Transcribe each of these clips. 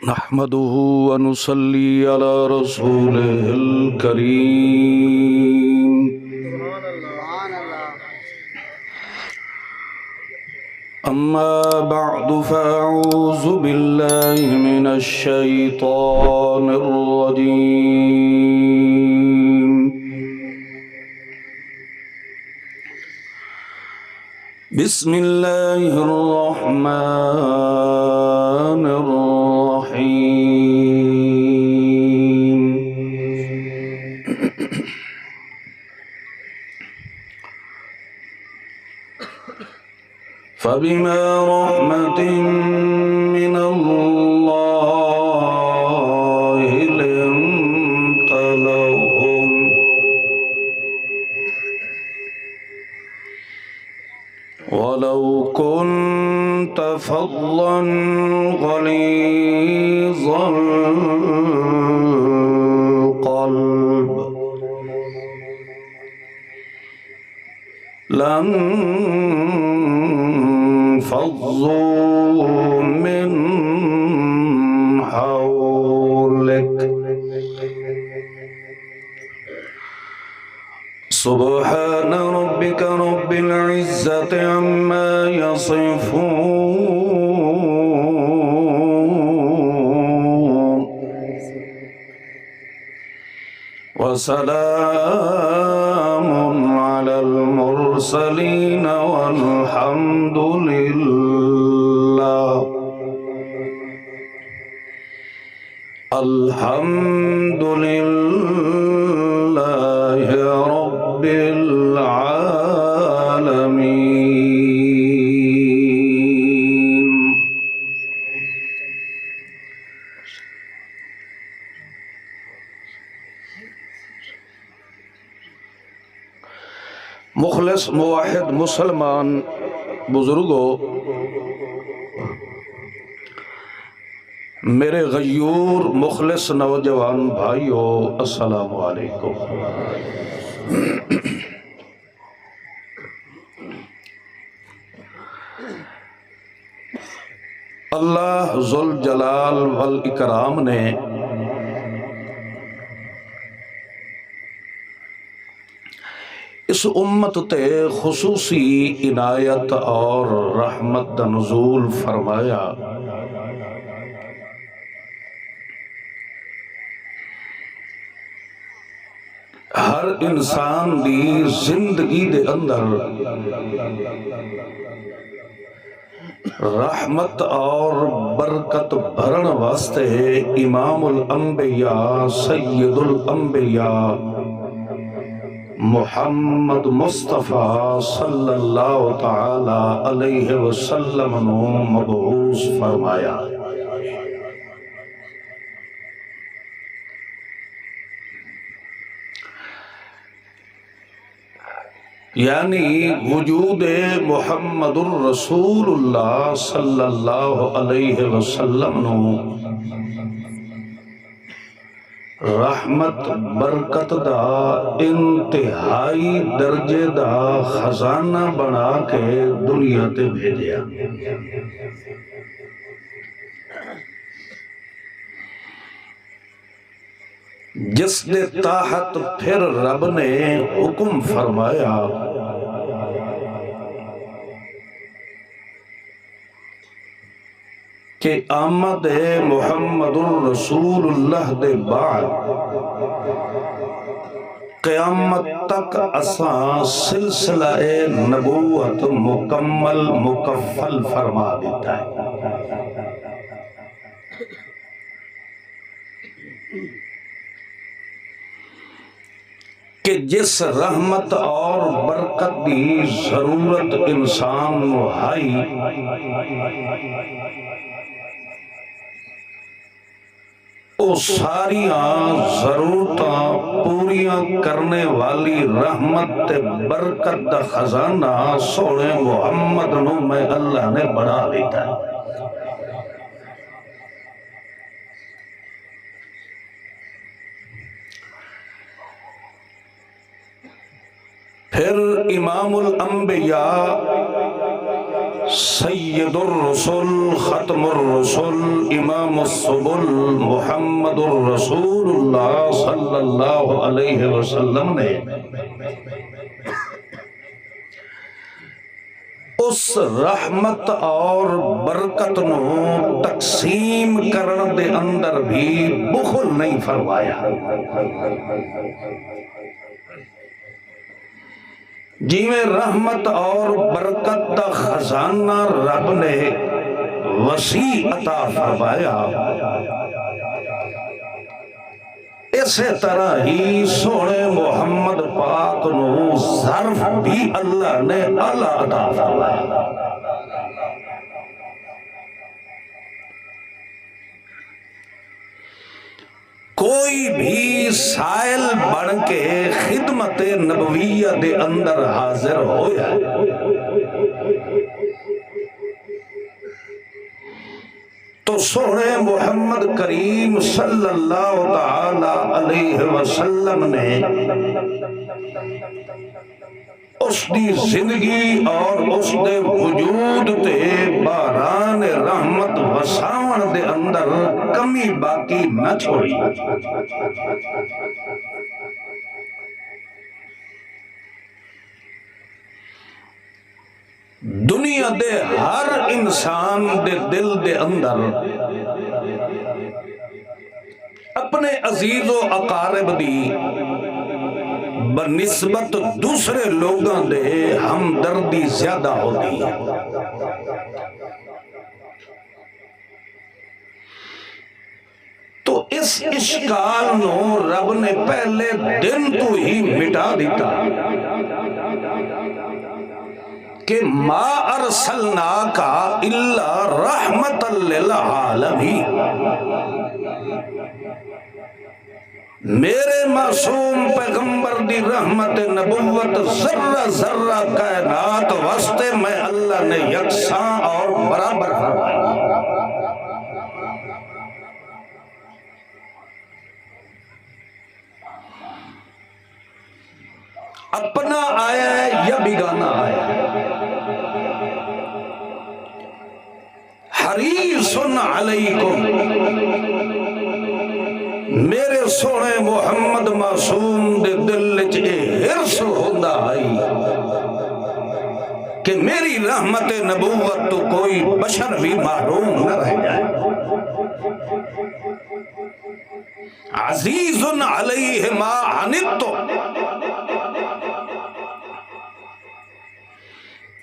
نحمده ونصلي على رسوله الكريم أما بعد فأعوذ بالله من الشيطان الرجيم بسم الله الرحمن الرحيم فبما رحمة من الله لنت لهم ولو كنت فظا غليظ القلب لانفضوا من حولك سبحان ربك رب العزة عما يصفون وسلام على المرسلين والحمد لله الحمد لله رب العالمين مخلص موحد مسلمان بزرگوں، میرے غیور مخلص نوجوان بھائیوں، السلام علیکم۔ اللہ ذوالجلال والاکرام نے اس امت تے خصوصی عنایت اور رحمت دا نزول فرمایا۔ ہر انسان دی زندگی دے اندر رحمت اور برکت بھرن واسطے امام الانبیاء سید الانبیاء محمد مصطفیٰ صلی اللہ تعالی علیہ وسلم نو مبعوث فرمایا۔ یعنی وجود محمد الرسول اللہ صلی اللہ علیہ وسلم نو رحمت برکت دا انتہائی درجے دا خزانہ بنا کے دنیا تے بھیجیا۔ جس نے تاحت پھر رب نے حکم فرمایا کہ آمد محمد الرسول اللہ دے بعد قیامت تک اساں سلسلہ نبوت مکمل مکفل فرما دیتا ہے۔ کہ جس رحمت اور برکت دی ضرورت انسان نو ہائی، او ساریاں ضرورتاں پوریاں کرنے والی رحمت تے برکت دا خزانہ سونے محمد نو میں اللہ نے بڑھا دیتا ہے۔ پھر امام الانبیاء، سید الرسل، ختم الرسل، امام السبل، محمد الرسول اللہ صلی اللہ علیہ وسلم نے اس رحمت اور برکت نو تقسیم کرن دے اندر بھی بخل نہیں فرمایا۔ جی میں رحمت اور برکت دا خزانہ رب نے وسیع عطا فرمایا، اسی طرح ہی سونے محمد پاک نو ظرف بھی اللہ نے اعلیٰ عطا فرمایا۔ کوئی بھی سائل بن کے خدمت نبویہ دے اندر حاضر ہویا تو سونے محمد کریم صلی اللہ تعالی علیہ وسلم نے اس دی زندگی اور اس دے وجود تے باران رحمت وساون دے اندر کمی باقی نہ چھوڑی۔ دنیا دے ہر انسان دے دل دے اندر اپنے عزیز و اقارب دی بنسبت دوسرے لوگاں دے ہمدردی زیادہ ہوتی ہے۔ تو اس اشکال نو رب نے پہلے دن تو ہی مٹا دیتا کہ ما ارسلناک الا رحمت للعالمین، میرے معصوم پیغمبر دی رحمت نبوت ذرہ ذرہ کائنات واسطے میں اللہ نے یکساں اور برابر فرمایا۔ اپنا آیا ہے یا بیگانہ آیا ہے، حریص علیکم، میرے سونے محمد معصوم دے دل وچ حرص ہوندا آئی کہ میری رحمت نبوت تو کوئی بشر بھی محروم نہ رہ جائے۔ عزیز علیہ ما عنتم،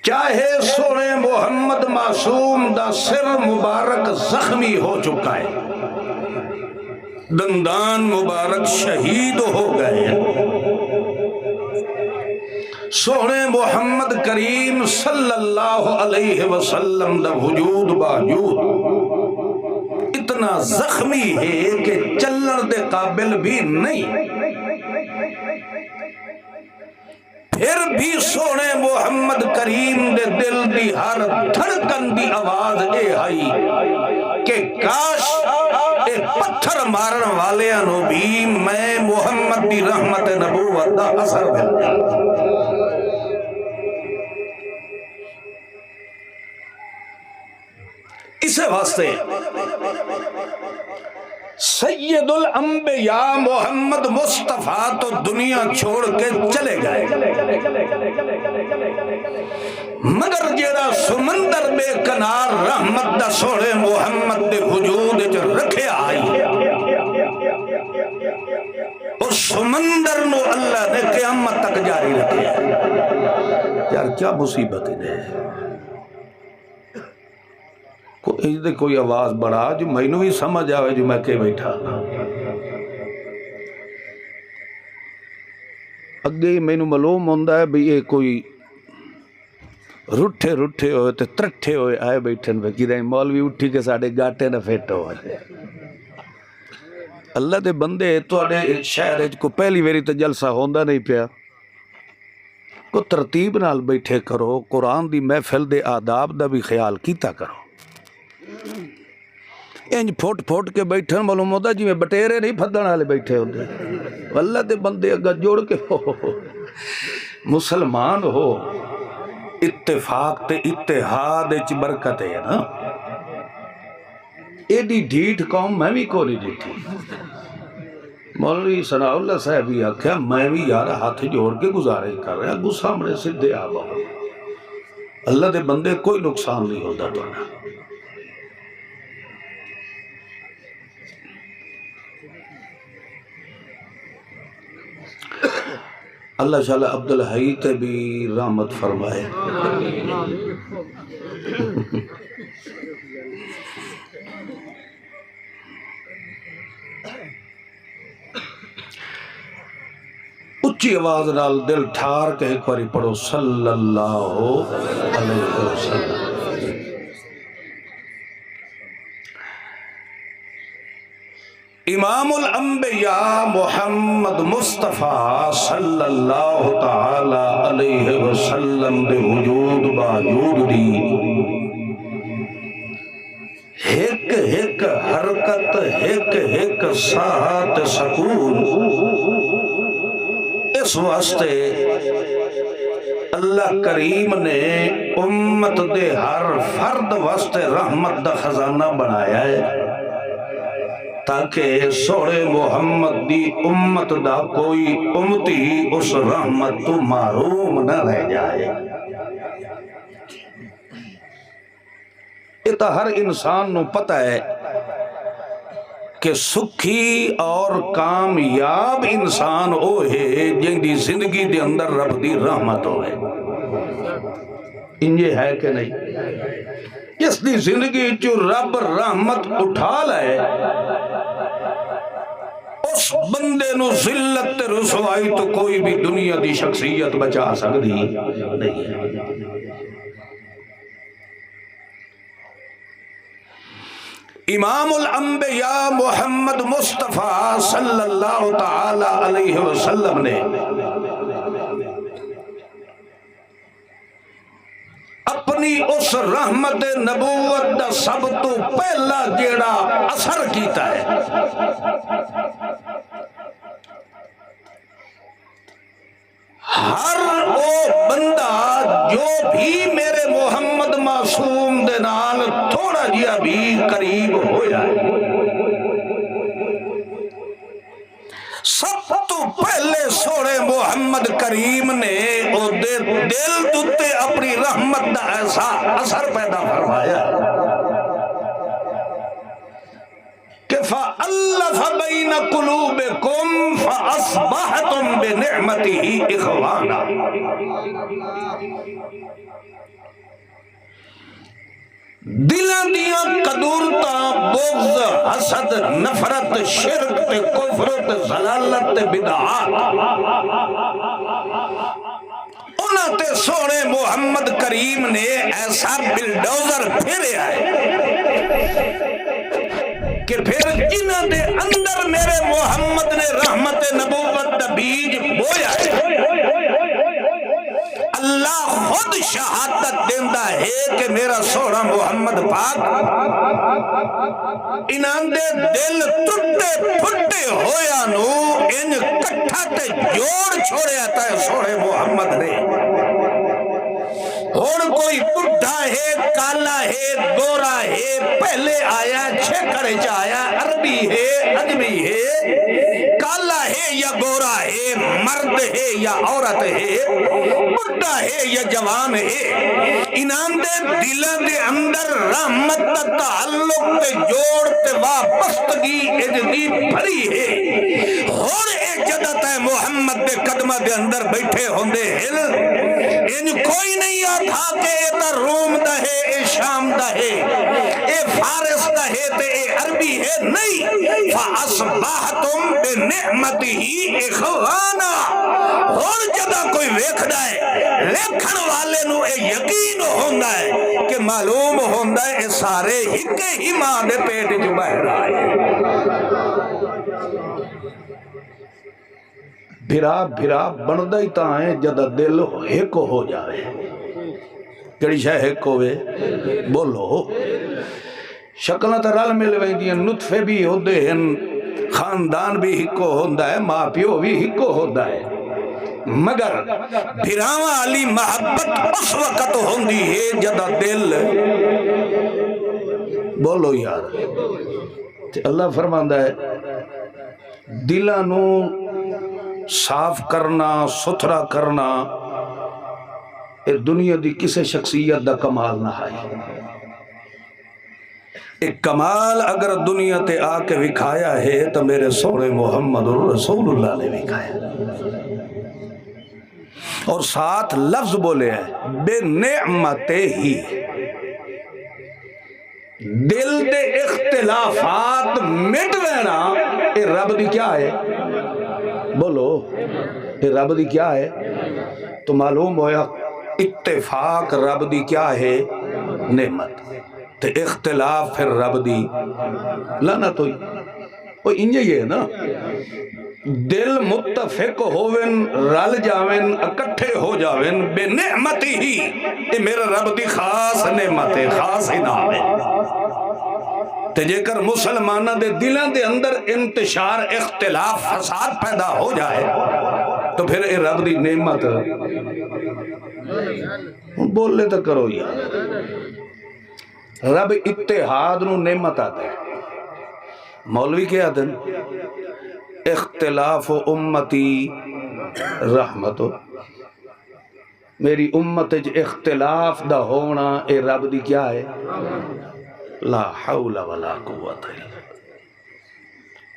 چاہے سونے محمد معصوم دا سر مبارک زخمی ہو چکا ہے، دندان مبارک شہید ہو گئے، سونے محمد کریم صلی اللہ علیہ وسلم دا وجود باوجود اتنا زخمی ہے کہ چلن دے قابل بھی نہیں، پھر بھی سونے محمد کریم دے دل دی ہر دھڑکن دی آواز اے آئی کہ کاش اے پتھر مارن والیاں نو بھی میں محمد دی رحمت نبوت دا اثر مل جائے۔ اسے واسطے سید الانبیاء محمد مصطفیٰ تو دنیا چھوڑ کے چلے گئے، مگر جیڑا سمندر بے کنار رحمت دا سوڑے محمد دے وجود جو رکھے آئی، اس سمندر نو اللہ نے قیامت تک جاری رکھے۔ یار کیا مصیبت ہے، کوئی آواز بڑھا جو میں نو ہی سمجھ آوے جو میں کہ بیٹھا اگے میں نو معلوم ہوندہ ہے بھی یہ کوئی رٹھے ہوئے تے ترٹھے ہوئے آئے بیٹھن پہ کی رہے مولوی اٹھی کے ساڑھے گاٹے نہ پھیٹ ہوئے۔ اللہ دے بندے تو اڑے شہر کو پہلی ویری تے جلسہ ہوندہ نہیں پیا، کو ترتیب نال بیٹھے کرو، قرآن دی محفل دے آداب دا بھی خیال کیتا کرو، انج پھوٹ کے بیٹھن معلوم ہوتا جی میں بٹیرے نہیں پھدن والے بیٹھے ہوتے۔ اللہ دے بندے اگر جوڑ کے مسلمان ہو اتفاق تے اتحاد وچ برکت ہے نا. ایڈی ڈھیٹ قوم میں بھی کو نہیں ڈٹھی. مولوی ثناء اللہ صاحب بھی آکھیا میں بھی یار ہاتھ جوڑ کے گزارش کر رہا گو سامنے سدھے آ بہو اللہ دے بندے کوئی نقصان نہیں ہوتا تو. اللہ شاء اللہ عبدالحی تے بھی رحمت فرمائے. اچھی آواز نال دل ٹھار کے ایک باری پڑھو صلی اللہ علیہ وسلم. امام الانبیاء محمد مصطفیٰ صلی اللہ تعالی علیہ وسلم دے وجود باوجود دی ایک ایک حرکت ایک ایک ساعت سکون اس واسطے اللہ کریم نے امت دے ہر فرد واسطے رحمت دا خزانہ بنایا ہے تاکہ سوڑے محمد دی امت دا کوئی امتی اس رحمت تو محروم نہ رہ جائے. یہ تو ہر انسان نو پتہ ہے کہ سکھی اور کامیاب انسان او ہے جن دی زندگی دے اندر رب دی رحمت ہوئے. انجے ہے کہ نہیں؟ جس دی زندگی جو رب رحمت اٹھا لائے اس بندے نو ذلت رسوائی تو کوئی بھی دنیا دی شخصیت بچا سکتی نہیں ہے. امام الانبیاء محمد مصطفیٰ صلی اللہ تعالی علیہ وسلم نے اپنی اس رحمت نبوت دا سب تو پہلا جیڑا اثر کیتا ہے ہر وہ بندہ جو بھی میرے محمد معصوم دے نال تھوڑا جیا بھی قریب ہو جائے سب تو پہلے سوڑے محمد کریم نے او دل دوتے اپنی رحمت دا ایسا اثر پیدا فرمایا کہ فَأَلَّفَ بَيْنَ قُلُوبِكُمْ فَأَصْبَحْتُمْ بِنِعْمَتِهِ إِخْوَانًا. دلان دیاں قدورتا بغض حسد نفرت شرک تے کفر تے ضلالت تے بدعات انہاں تے سونے محمد کریم نے ایسا بلڈوزر پھیرے آئے کہ پھر جنہاں دے اندر میرے محمد نے رحمت نبوت دا بیج بویا ہے اللہ خود شہادت دیندہ ہے کہ میرا سوڑا محمد پاک انہاں دے دل ٹوٹے پھٹے ہویا نو ان کٹھا تے جوڑ چھوڑے آتا ہے سوڑے محمد نے. اور کوئی بڑھا ہے کالا ہے گورا ہے پہلے آیا چھکڑے جایا عربی ہے عجمی ہے کالا ہے یا گورا ہے مرد ہے یا عورت ہے بڑھا ہے یا جوان ہے انہاں دے دلوں دے اندر رحمت تعلق تے جوڑ تے وابستگی اجدی بھری ہے. اور ایک جدت ہے محمد دے قدمہ دے اندر بیٹھے ہوندے ہل ان کوئی نہیں آتا کہ اے تا روم دا ہے اے شام دا ہے اے فارس دا ہے تے اے عربی ہے نہیں فَأَصْبَحْتُمْ بِنِعْمَتِهِ إِخْوَانًا. اور جدہ کوئی ویکھدا ہے ویکھن والے نو اے یقین ہوندا ہے کہ معلوم ہوندا ہے اے سارے ہکے ہی ماں دے پیٹ جو باہر آئے. بھرا بندہ ہی تاں ہے جدہ دل ہک ہو جائے. کڑی شاہ ہک ہوئے بولو شکلہ تا رل مل ویندیاں نطفے بھی ہوندے ہیں خاندان بھی ہکو ہوندا ہے ماں پیو بھی ہکو ہوندا ہے مگر بھراواں والی محبت اس وقت ہوندی ہے جدا دل بولو یار اللہ فرماندا ہے دلاں نو صاف کرنا ستھرا کرنا اے دنیا دی کسے شخصیت دا کمال نہ ہے ایک کمال اگر دنیا تے آ کے وکھایا ہے تو میرے سونے محمد رسول اللہ نے وکھایا اور ساتھ لفظ بولے ہیں بے نعمت ہی دل دے اختلافات مٹ لینا اے رب دی کیا ہے بولو اے رب دی کیا ہے تو معلوم ہویا اتفاق رب دی کیا ہے نعمت تے اختلاف پھر رب دی لعنت ہوئی وہ انجے یہ ہے نا دل متفق ہوون رل جاون اکٹھے ہو جاون بے نعمت ہی یہ میرا رب دی خاص نعمت ہے خاص انعام ہے تے جے کر مسلمانہ دے دلان دے اندر انتشار اختلاف فساد پیدا ہو جائے تو پھر اے رب دی نعمت بول لے تو کرو یار رب اتحاد نو نعمت آتا ہے مولوی کیا آتا ہے اختلاف امتی رحمت میری امت اختلاف دا ہونا اے رب دی کیا ہے لا حول ولا قوت الا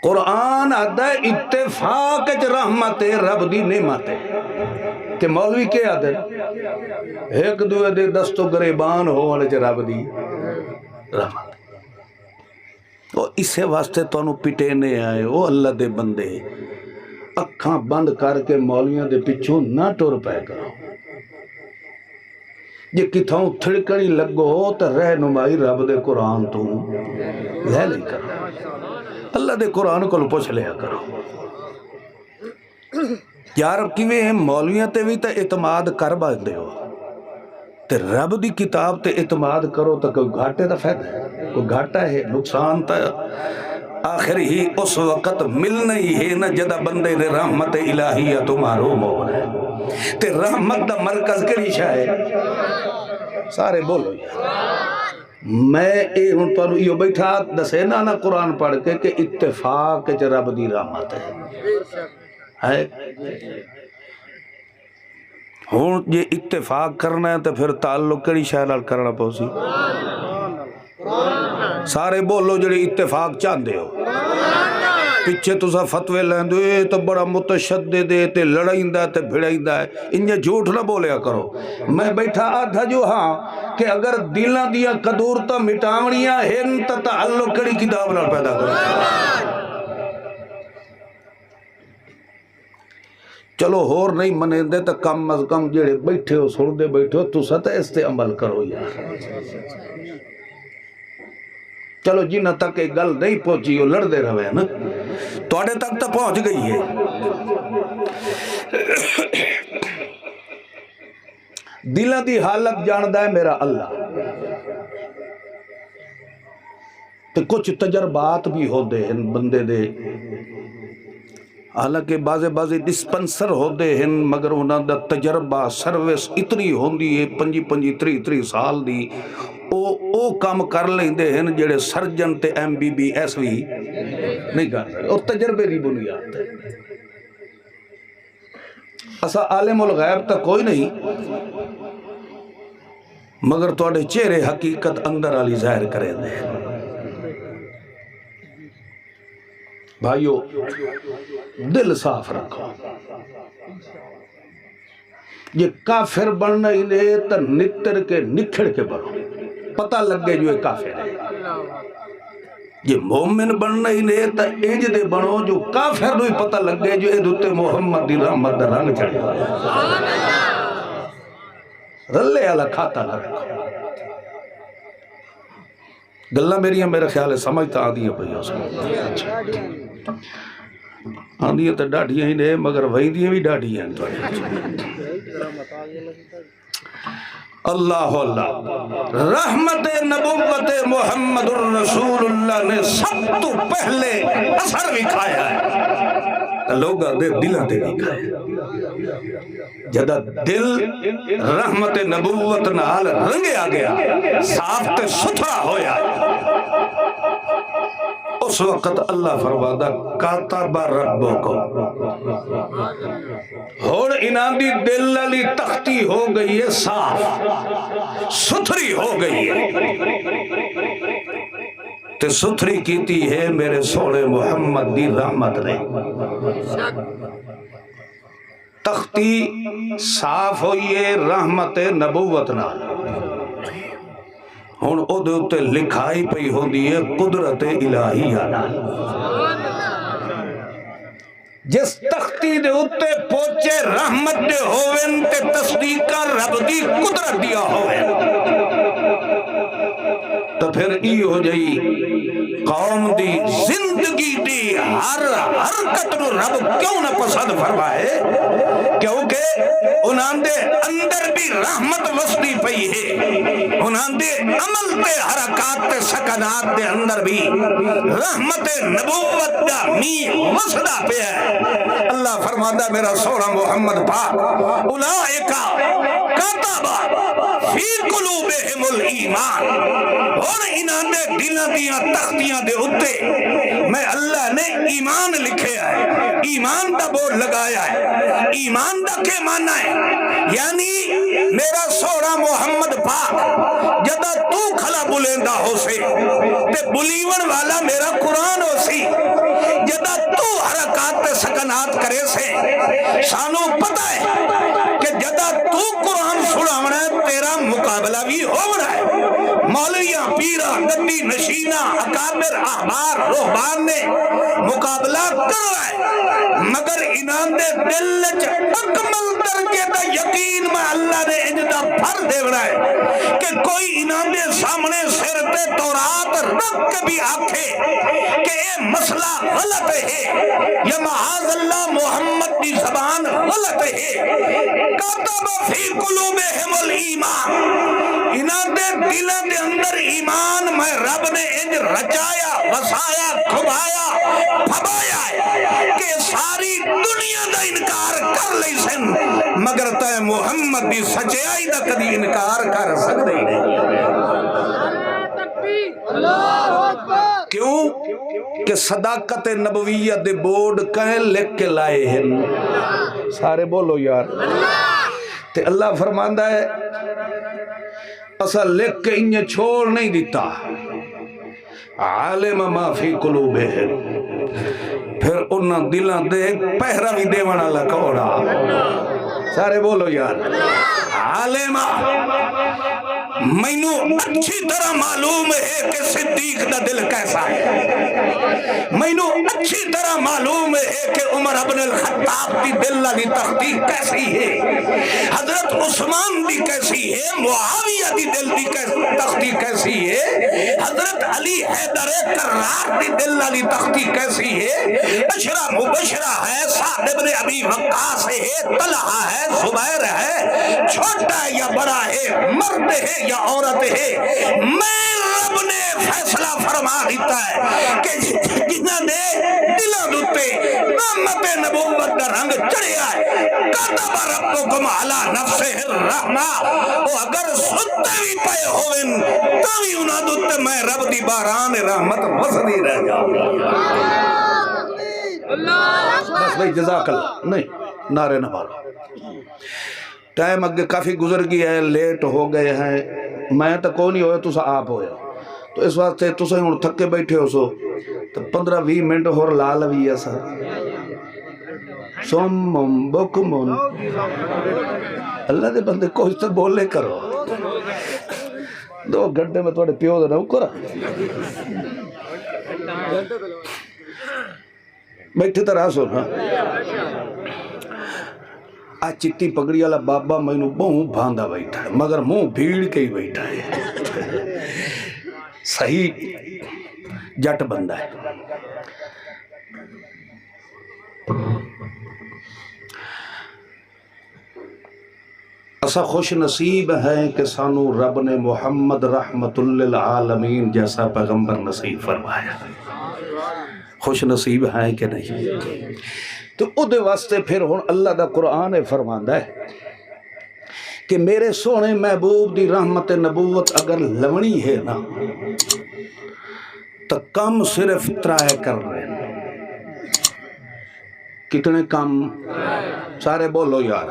قرآن آتا ہے اتفاق رحمت رب دی نعمت ہے کہ مولوی کیا آتا ہے ایک دوے دے دستو گریبان ہونے چ رب دی رحمت وہ اسے واسطے تو انہوں پٹینے آئے وہ اللہ دے بندے اکھاں بند کر کے مولیاں دے پچھوں نہ ٹور پائے کرو یہ کتھاؤں تھڑکڑی لگو ہو تو رہنمائی رب دے قرآن تو لے لے کرو اللہ دے قرآن کو پوچھ لیا کرو یار کیویں ہیں مولیاں تے بھی تے اعتماد کر باندھے ہو تے رب دی کتاب تے اعتماد کرو تو کوئی گھاٹے دا فائدہ ہے کوئی گھاٹا ہے نقصان تا آخر ہی اس وقت ملنا ہی ہے نہ جدہ بندے دے رحمت الہیہ تمہارو مولا ہے تے رحمت دا مرکز کری شاہ سارے بولو میں اے ہن پر یہ بیٹھا دسے نا قرآن پڑھ کے کہ اتفاق چ رب دی رحمت ہے ہوں یہ اتفاق کرنا ہے تو پھر تعلق کڑی شاہ نال کرنا پوسی سارے بولو جڑے اتفاق چاندے ہو پیچھے تسا فتوے لیندو اے تو بڑا متشدد ہے تے لڑائندہ ہے تے بھڑائندہ ہے انجھے جھوٹ نہ بولیا کرو میں بیٹھا آدھا جو ہاں کہ اگر دلہ دیا قدورتا مٹاونیاں ہن تا تعلق کڑی کتاب نال پیدا کرو چلو ہور نہیں منے دے تو کم از کم جڑے بیٹھے ہو سن دے بیٹھے ہو تو ستا اس تے عمل کرو یار چلو جنہ تک ایک گل نہیں پہنچی ہو لڑ دے رہے ہیں نا توڑے تک تو پہنچ گئی ہے دلہ دی حالت جاندہ ہے میرا اللہ تو کچھ تجربات بھی ہو دے ہیں بندے دے حالانکہ بازے ڈسپنسر ہو دے ہیں مگر انہاں دا تجربہ سروس اتنی ہوندی ہے 25-30 سال دی او کام کر لیندے ہیں جڑے سرجن تے MBBS بھی نہیں کر سکتے او تجربے دی بنیاد ہے اسا عالم الغیب تا کوئی نہیں مگر توڑے چہرے حقیقت اندر علی ظاہر کرے دے بھائیو دل صاف رکھو یہ کافر بننا ہی لے تا نتر کے نکھڑ کے بڑھو پتہ لگ گئے جو یہ کافر ہے یہ مومن بننا ہی لے تا ایج دے بڑھو جو کافر نوی پتہ لگ گئے جو ایدھتے محمد دی رحمت در رنگ چڑھے رلے علا کھاتا نہ رکھو گلہ میرے خیال ہے سمجھتا آدھی ہے بھئی آدھی ہے تو ڈاڑھیاں ہی نہیں مگر وہی دیئے بھی ڈاڑھی ہیں اللہ اللہ رحمت نبوت محمد الرسول اللہ نے سب تو پہلے اثر بھی کھایا ہے لوگا دے دلہ تے بھی کھائے جدہ دل رحمت نبوت نال رنگے آ گیا صاف تے ستھرا ہویا اس وقت اللہ فرمادا کاتب ربکو اور انہاں دی دل علی تختی ہو گئی ہے صاف ستھری ہو گئی ہے تے ستھری کیتی ہے میرے سونے محمد دی رحمت نے تختی صاف ہوئی ہے رحمت نبوت نال ہن او دے اوتے لکھائی پئی ہوندی ہے قدرت الہیہ نال جس تختی دے اوتے پوچے رحمت دے ہوون تے تصدیقہ رب دی قدرت دیا ہوون تو پھر ای ہو جائی قوم دی زندگی دی ہر حرکت نو رب کیوں نہ پسند فرمائے کیونکہ انہاں دے اندر بھی رحمت وسدی پئی ہے انہاں دے عمل تے حرکات تے سکنات دے اندر بھی رحمت نبوت دا می وسدا پیا ہے اللہ فرماتا میرا سونا محمد پاک اولئک کتب فی قلوبہم الایمان اور انہاں دے دلاں دیاں تختیاں دے اتے میں اللہ نے ایمان لکھے ہے ایمان دا بورڈ لگایا ہے ایمان دا کے معنی ہے یعنی میرا سونا محمد پاک جدہ تو کھلا بلیندہ ہو سے تے بلیون والا میرا قرآن ہو سی جدہ تو حرکات سکنات کرے سے سانو پتہ ہے کہ جدہ تو قرآن سناونا ہے تیرا مقابلہ بھی ہونا ہے مولیاں پیرہ گدی نشینہ اکابر احبار روحبان نے مقابلہ کرنا ہے مگر انہاں دے دل چ اکمل درجے دا یقین میں اللہ نے انجدہ بھر دیونا ہے کہ کوئی انہاں دے سامنے سر تے تورات رکھ کے بھی آکھے کہ اے مسئلہ غلط ہے یا معاذ اللہ محمد کی زبان غلط ہے کتب فی قلوبہم الایمان انہاں دے دلوں دے اندر ایمان میں رب نے انج رچایا وسایا کھبایا پھبایا ہے کہ ساری دنیا دا انکار کر لئی سن مگر تے محمد دی سچائی دا کدی انکار کر سکتے ہی نہیں کیوں کہ صداقت نبویت دے بورڈ کہیں لکھ کے لائے ہیں سارے بولو یار تے اللہ فرماندہ ہے اسا لکھ کے انہیں چھوڑ نہیں دیتا عالم ما فی قلوبہم پھر انہاں دلان دے پہرہ بھی دیوانا لکوڑا سارے بولو یار عالم مینو اچھی طرح معلوم ہے کہ صدیق دا دل کیسا ہے مینو اچھی طرح معلوم ہے کہ عمر ابن الخطاب دی دل علی تختی کیسی ہے حضرت عثمان دی کیسی ہے معاویہ دی دل دی تختی کیسی ہے حضرت علی حیدر کرار دی دل علی تختی کیسی ہے اشرا مبشرہ ہے سعد ابن ابی وقاص ہے طلحہ ہے زبیر ہے چھوٹا یا بڑا ہے مرد ہے یا عورت ہے میں رب نے فیصلہ فرما دیتا ہے کہ جنہاں نے دلوں دوتے رحمت نبوت کا رنگ چڑھیا ہے کتب ربکم علی نفسہ الرحمہ وہ اگر ستے بھی پے ہوئن تاوی انہاں دوتے میں رب دی باران رحمت وسدی رہ جاؤں بس بھئی جزاک اللہ نہیں نعرے نہ مارو ٹائم اگے کافی گزر گیا ہے لیٹ ہو گئے ہیں میں تو کون ہی ہوئے تو آپ ہوئے تو اس واسطے تو سے ہوں تھکے بیٹھے ہو سو تو 15-20 منٹ ہور لا لوی ہے سر سومم بکمن اللہ دے بندے کوئی تو بولے کرو 2 گھنٹے میں تھوڑے پیو دے نہ کرا بیٹھے تو رہا سو نا چٹی پگڑی والا بابا مینو بہوں بھاندا بیٹھا ہے مگر منہ بھیڑ کے ہی بیٹھا ہے صحیح جٹ بندہ ہے ایسا خوش نصیب ہے کہ سانو رب نے محمد رحمت للعالمین جیسا پیغمبر نصیب فرمایا خوش نصیب ہے کہ نہیں تو او دے واسطے پھر ہن اللہ دا قرآن فرماندا ہے کہ میرے سونے محبوب دی رحمت نبوت اگر لونی ہے نا تو کم صرف ترائے کر رہے ہیں. کتنے کم؟ سارے بولو یار.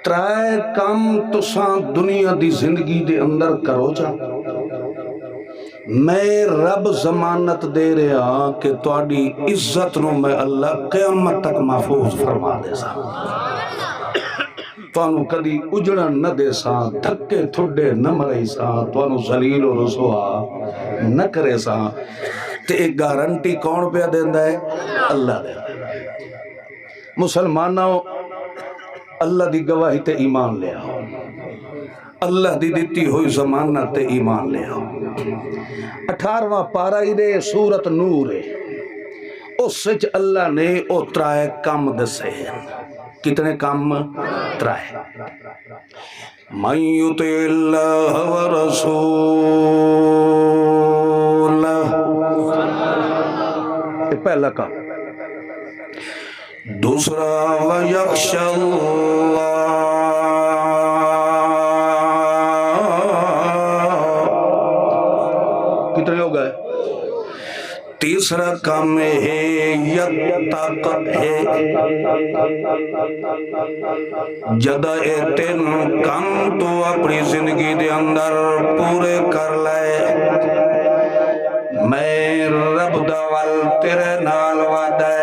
ترائے کم تساں دنیا دی زندگی دے اندر کرو جا. میں رب ضمانت دے رہا کہ تواڈی عزت نو میں اللہ قیامت تک محفوظ فرما دے سا. توانو کدی اجڑن نہ دے سا، دھکے تھوڑے نہ مرے سا، توانو ذلیل و رسوا نہ کرے سا. تے ایک گارنٹی کون پہ دیندا ہے؟ اللہ دے. مسلمانوں اللہ دی گواہی تے ایمان لے آؤ، اللہ دی دیتی ہوئی ضمانت تے ایمان لے آؤ. 18واں پارہ دے سورت نور ہے، اس سچ اللہ نے او ترائے کم دسے ہیں. کتنے کم؟ ترائے. من یطع اللہ ورسولہ، پہلا کام. دوسرا ویخشی اللہ، کتنے ہو گئے؟ تیسرا کام ہے یتق ہے. جدہ تین کام تو اپنی زندگی دے اندر پورے کر لے، میں رب دا وال تیرے نال وعدہ ہے.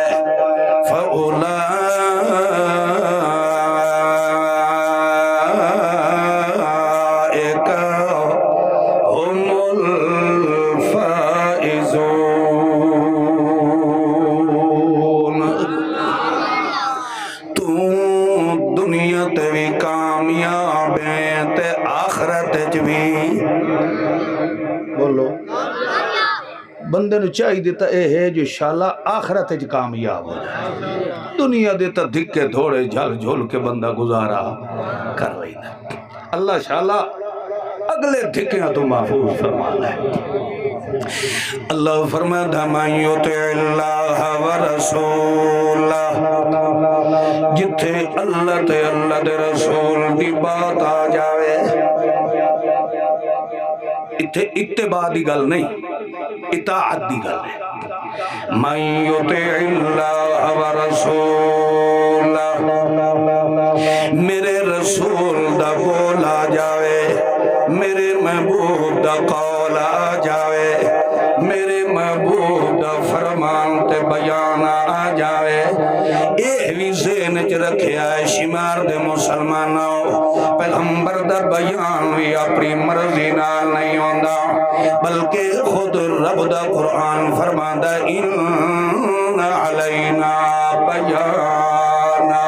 بندے نو چاہی دیتا اے ہے جو شالا آخرت اچ کامیاب ہو جائے. دنیا دیتا دھکے دھوڑے جھل جھول کے بندہ گزارا کر رہی ہے. اللہ شالا اگلے دھکیاں تو محفوظ فرمانا ہے. اللہ فرماتا من یطع اللہ ورسولہ، جتھے اللہ تے اللہ دے رسول دی بات آ جاوے. اتھے اتباع دی گل نہیں، اطاعت دی گل ہے. من یطع اللہ ورسولہ، میرے رسول دا بول آ جاوے، میرے محبوب دا قول آ جاوے، میرے محبوب دا فرمان تے بیان آ جاوے. اے بھی ذہن چ رکھیا ہے شمار دے مسلمانوں، پیغمبر دا بیان بھی اپنی مرضی نال نہیں ہوندا، بلکہ خود رب دا قرآن فرماندا ان علینا بیانا.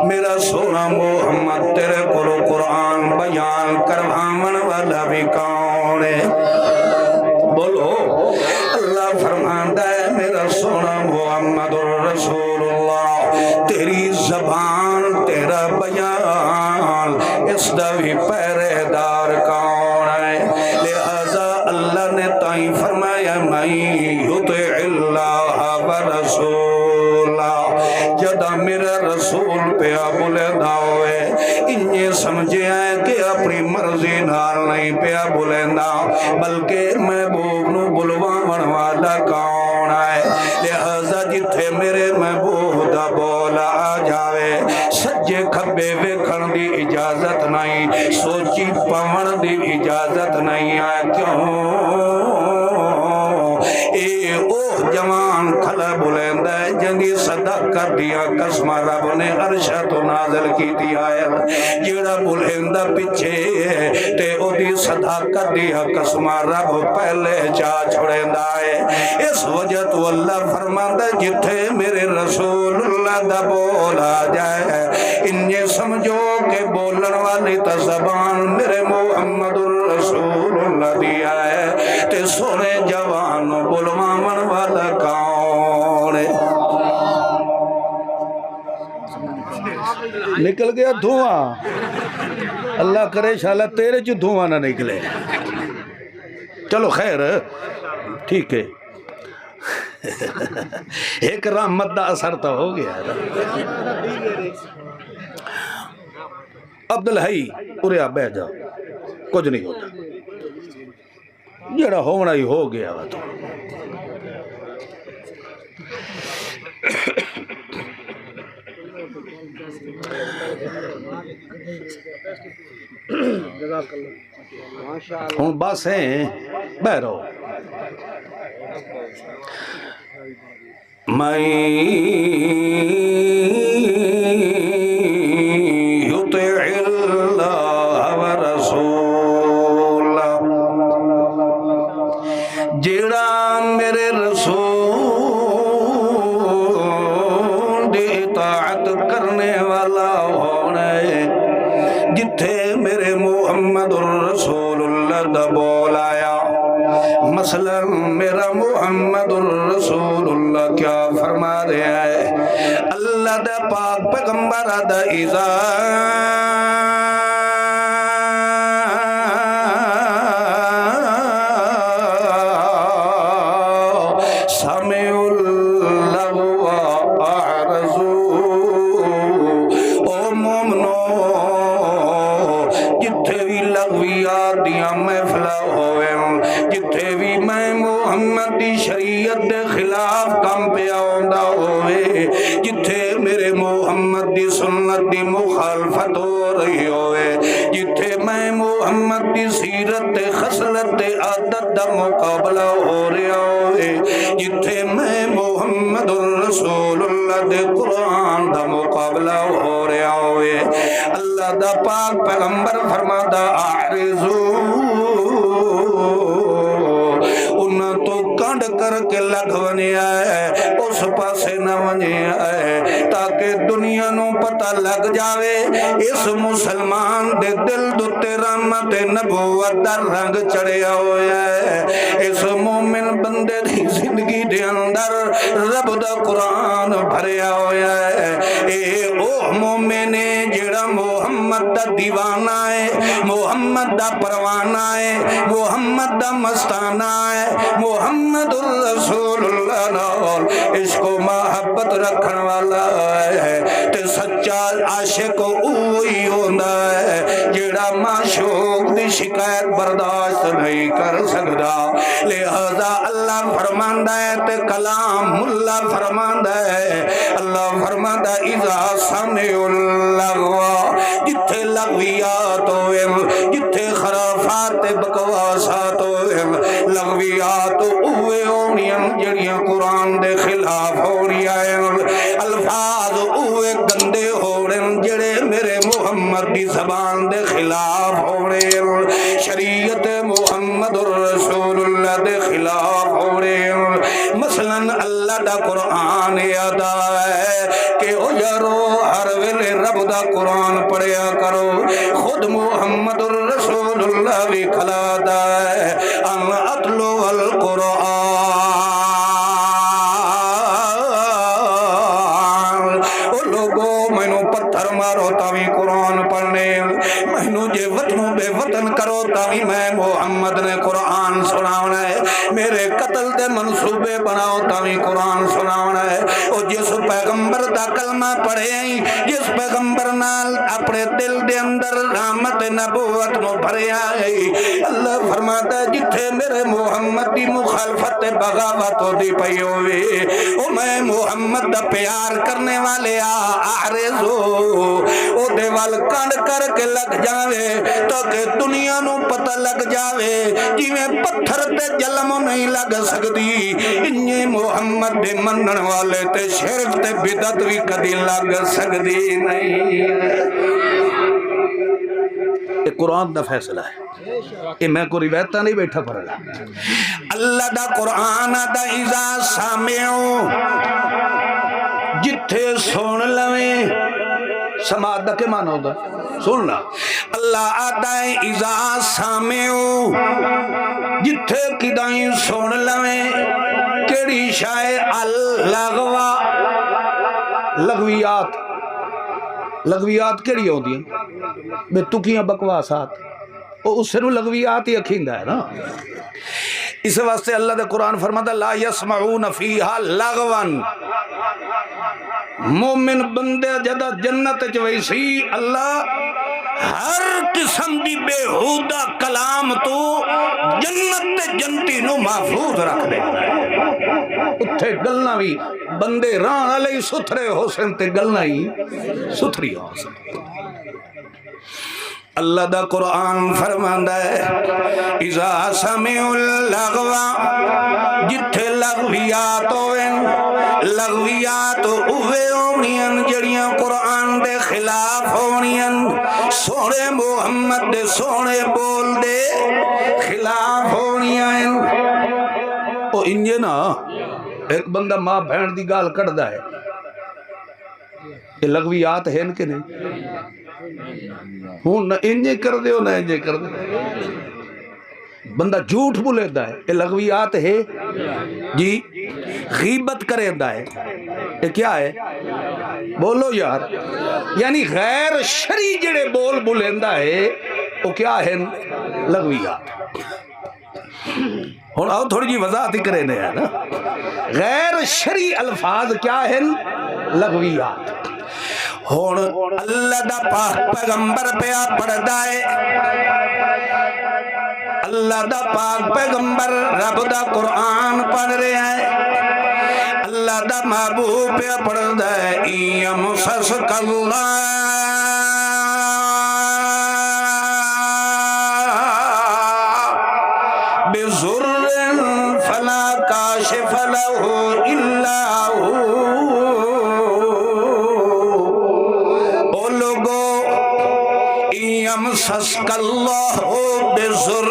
میرا سونا محمد تیرے کو قرآن بیان کرواون والا بھی کون ہے؟ بولو. اللہ فرماندا ہے میرا سونا محمد رسول اللہ، تیری زبان تیرا بیان اس دا بھی پہرے دار کون ہے؟ لہذا اللہ نے تائیں فرمایا من یطع اللہ ورسولہ، جدا میرا رسول پہ بولے داوے انہیں سمجھے ہیں کہ اپنی مرضی نال نہیں پہ بولے دا، بلکہ محبوب نو بلوان والا کون ہے؟ لہذا جتھے میرے محبوب دا بولا آ جاوے، سجے کھبے ویکھن دی اجازت نہیں، سوچی پون دی اجازت نہیں ہے. کیوں؟ اے او جوان کھلا بلند ہے جنگی صدا کر دیا قسم رب نے عرشہ تو نازل کی دیا ہے. جیڑا بلند پچھے تے او دی صدا کر دیا قسم رب پہلے چا چھوڑیندا ہے. اس وجہ تو اللہ فرماندا جتھے میرے رسول اللہ دا بولا جائے انہیں سمجھو کہ بولن والی تا زبان میرے محمد رسول اللہ دیا ہے. تے سونے جوان بلوان والا کون ہے؟ نکل گیا دھواں. اللہ کرے شالا تیرے جو دھواں نہ نکلے. چلو خیر ٹھیک ہے. ایک رحمت دا اثر تو ہو گیا ہے عبدالحی اریا بہ جاؤ کچھ نہیں ہوتا جڑا ہونا ہی ہو گیا وا تو ہوں بس ہیں بہرو میں یطع اللہ ورسول جڑا میرے رسول دی اطاعت کرنے والا ہونا ہے جتھے میرے محمد الرسول اللہ دا بول آیا مثلا میرا محمد الرسول اللہ کیا فرما رہا ہے اللہ دا پاک پیغمبر دا اذا سمعوا اللغو اعرضوا او مومنو جتھے بھی لغویات دیاں محفلہ ہوئے جتھے بھی میں محمد دی شریعت دے خلاف کم پہ آؤندا ہوئے جتھے میرے محمد دی سنت دی مخالفت ہو رہی ہوئے جتھے میں محمد دی سیرت دے خصلت دے عادت دا مقابلہ ہو رہا ہوئے جتھے میں محمد الرسول اللہ دے قرآن دا مقابلہ ہو رہا ہوئے اللہ دا پاک پیغمبر فرماتا اعرضوا انہاں تو کنڈ کر کے لگ ونیا ہے اس پاسے نہ ونیا ہے تاکہ دنیا نو پتہ لگ جاوے اس مسلمان دے دل دوتے رحمت نبوت دا رنگ چڑھیا ہویا ہے اس مومن بندے دی زندگی دے اندر رب دا قرآن بھریا ہویا ہے اے او مومن جڑا محمد دا دیوانہ ہے محمد دا پروانہ ہے محمد دا مستانہ ہے محمد الرسول اللہ نال عشق و محبت رکھن والا ہے تے سچا عاشق اوہی ہوندا ہے جڑا معشوق دی شکایت برداشت نہیں کر سکدا لہذا اللہ فرماندا ہے تے کلام اللہ فرماندا ہے اللہ فرماندا اذا سمعوا اللغو جتھے لغویات ہوئے جتھے خرافات بکواسات ہوئے لغویات اوے ہونیاں جڑیاں قرآن دے خلاف ہونی آئے الفاظ اوے گندے ہونے جڑے میرے محمد دی زبان دے خلاف ہونے شریعت محمد الرسول اللہ دے خلاف ہونے مثلا اللہ دا قرآن ادا ہے کہ او یارو ہر ویلے رب دا قرآن پڑھیا کرو خود محمد الرسول اللہ بھی کھلا دا ہے ان اتلو القرآن او لوگو مینو پتھر مارو تاوی قرآن پڑھنے مینو جے وطنوں بے وطن کرو تاوی میں محمد نے قرآن سناونا ہے میرے قتل دے منصوبے بناؤ تاوی قرآن سناونا ہے او جس پیغمبر دا کلمہ پڑھے ہیں جس پیغمبر نال اپنے دل دے اندر رحمت نبوت نو بھرے آئی اللہ فرماتا ہے جتھے میرے محمد دی مخالفت بغاوت ہو دی پئی ہوئے او میں محمد دا پیار کرنے والے اعرضو او دے وال کنڈ کر کے لگ جاوے تاکہ دنیا نو پتہ لگ جاوے جویں پتھر تے جلم نہیں لگ سکتی انہیں محمد دے منن والے تے شرک تے بدعت بھی کدی لگ سکتی نہیں یہ قرآن دا فیصلہ ہے یہ میں کو روایتہ نہیں بیٹھا پڑھ رہا اللہ دا قرآن دا اذا سامعو جتھے سن لویں سماعت دا کے معنی ہوتا سننا اللہ آتا ہے اذا سامعو جتھے کدائیں سن لویں کیڑی شائع اللغوا لغویات لغویات کیڑی ہوندی ہیں بے تکیاں بکواسات او اس سے نو لغویات ہی اکھیندا ہے نا اس واسطے اللہ دے قرآن فرماتا لا یسمعون فیہا لغوا، مومن بندے جدا جنت چ ویسی اللہ ہر قسم دی بےہودہ کلام تو جنت تے جنتی نو محفوظ رکھ دے، اتھے گلنا بھی بندے راہ علی ستھرے ہو سن تے گلنا ہی ستھری ہو سن۔ اللہ دا قرآن فرماندا ہے اذا سمعوا اللغو، جتھے لغویات ہوئن، لغویات اوے ہونیاں جڑیاں قرآن دے خلاف ہونیاں، سونے محمد دے سونے بول دے خلاف ہونیاں۔ او انجے نا ایک بندہ ماں بہن دی گال کڑدا ہے، یہ لغویات ہیں کہ نہیں؟ ہوں نہ انجے کر دے ہو نہ انجے کر دے، بندہ جھوٹ بولیدا ہے، یہ لغویات ہے جی، غیبت کریدا ہے، یہ کیا ہے؟ بولو یار، یعنی غیر شرعی جڑے بول بولیندا ہے وہ کیا ہے؟ لغویات۔ ہوں آؤ تھوڑی جی وضاحت ہی کرے نے ہے نا، غیر شرعی الفاظ کیا ہیں؟ لغویات۔ ہون اللہ دا پاک پیغمبر پیا پڑھدا ہے، اللہ دا پاک پیغمبر رب دا قرآن پڑھ رہا ہے، اللہ دا محبوب پیا پڑھدا ہے یمسسک اللہ بضر فلا کاشف لہ الا ہو۔ یمسسک اللہ بضر،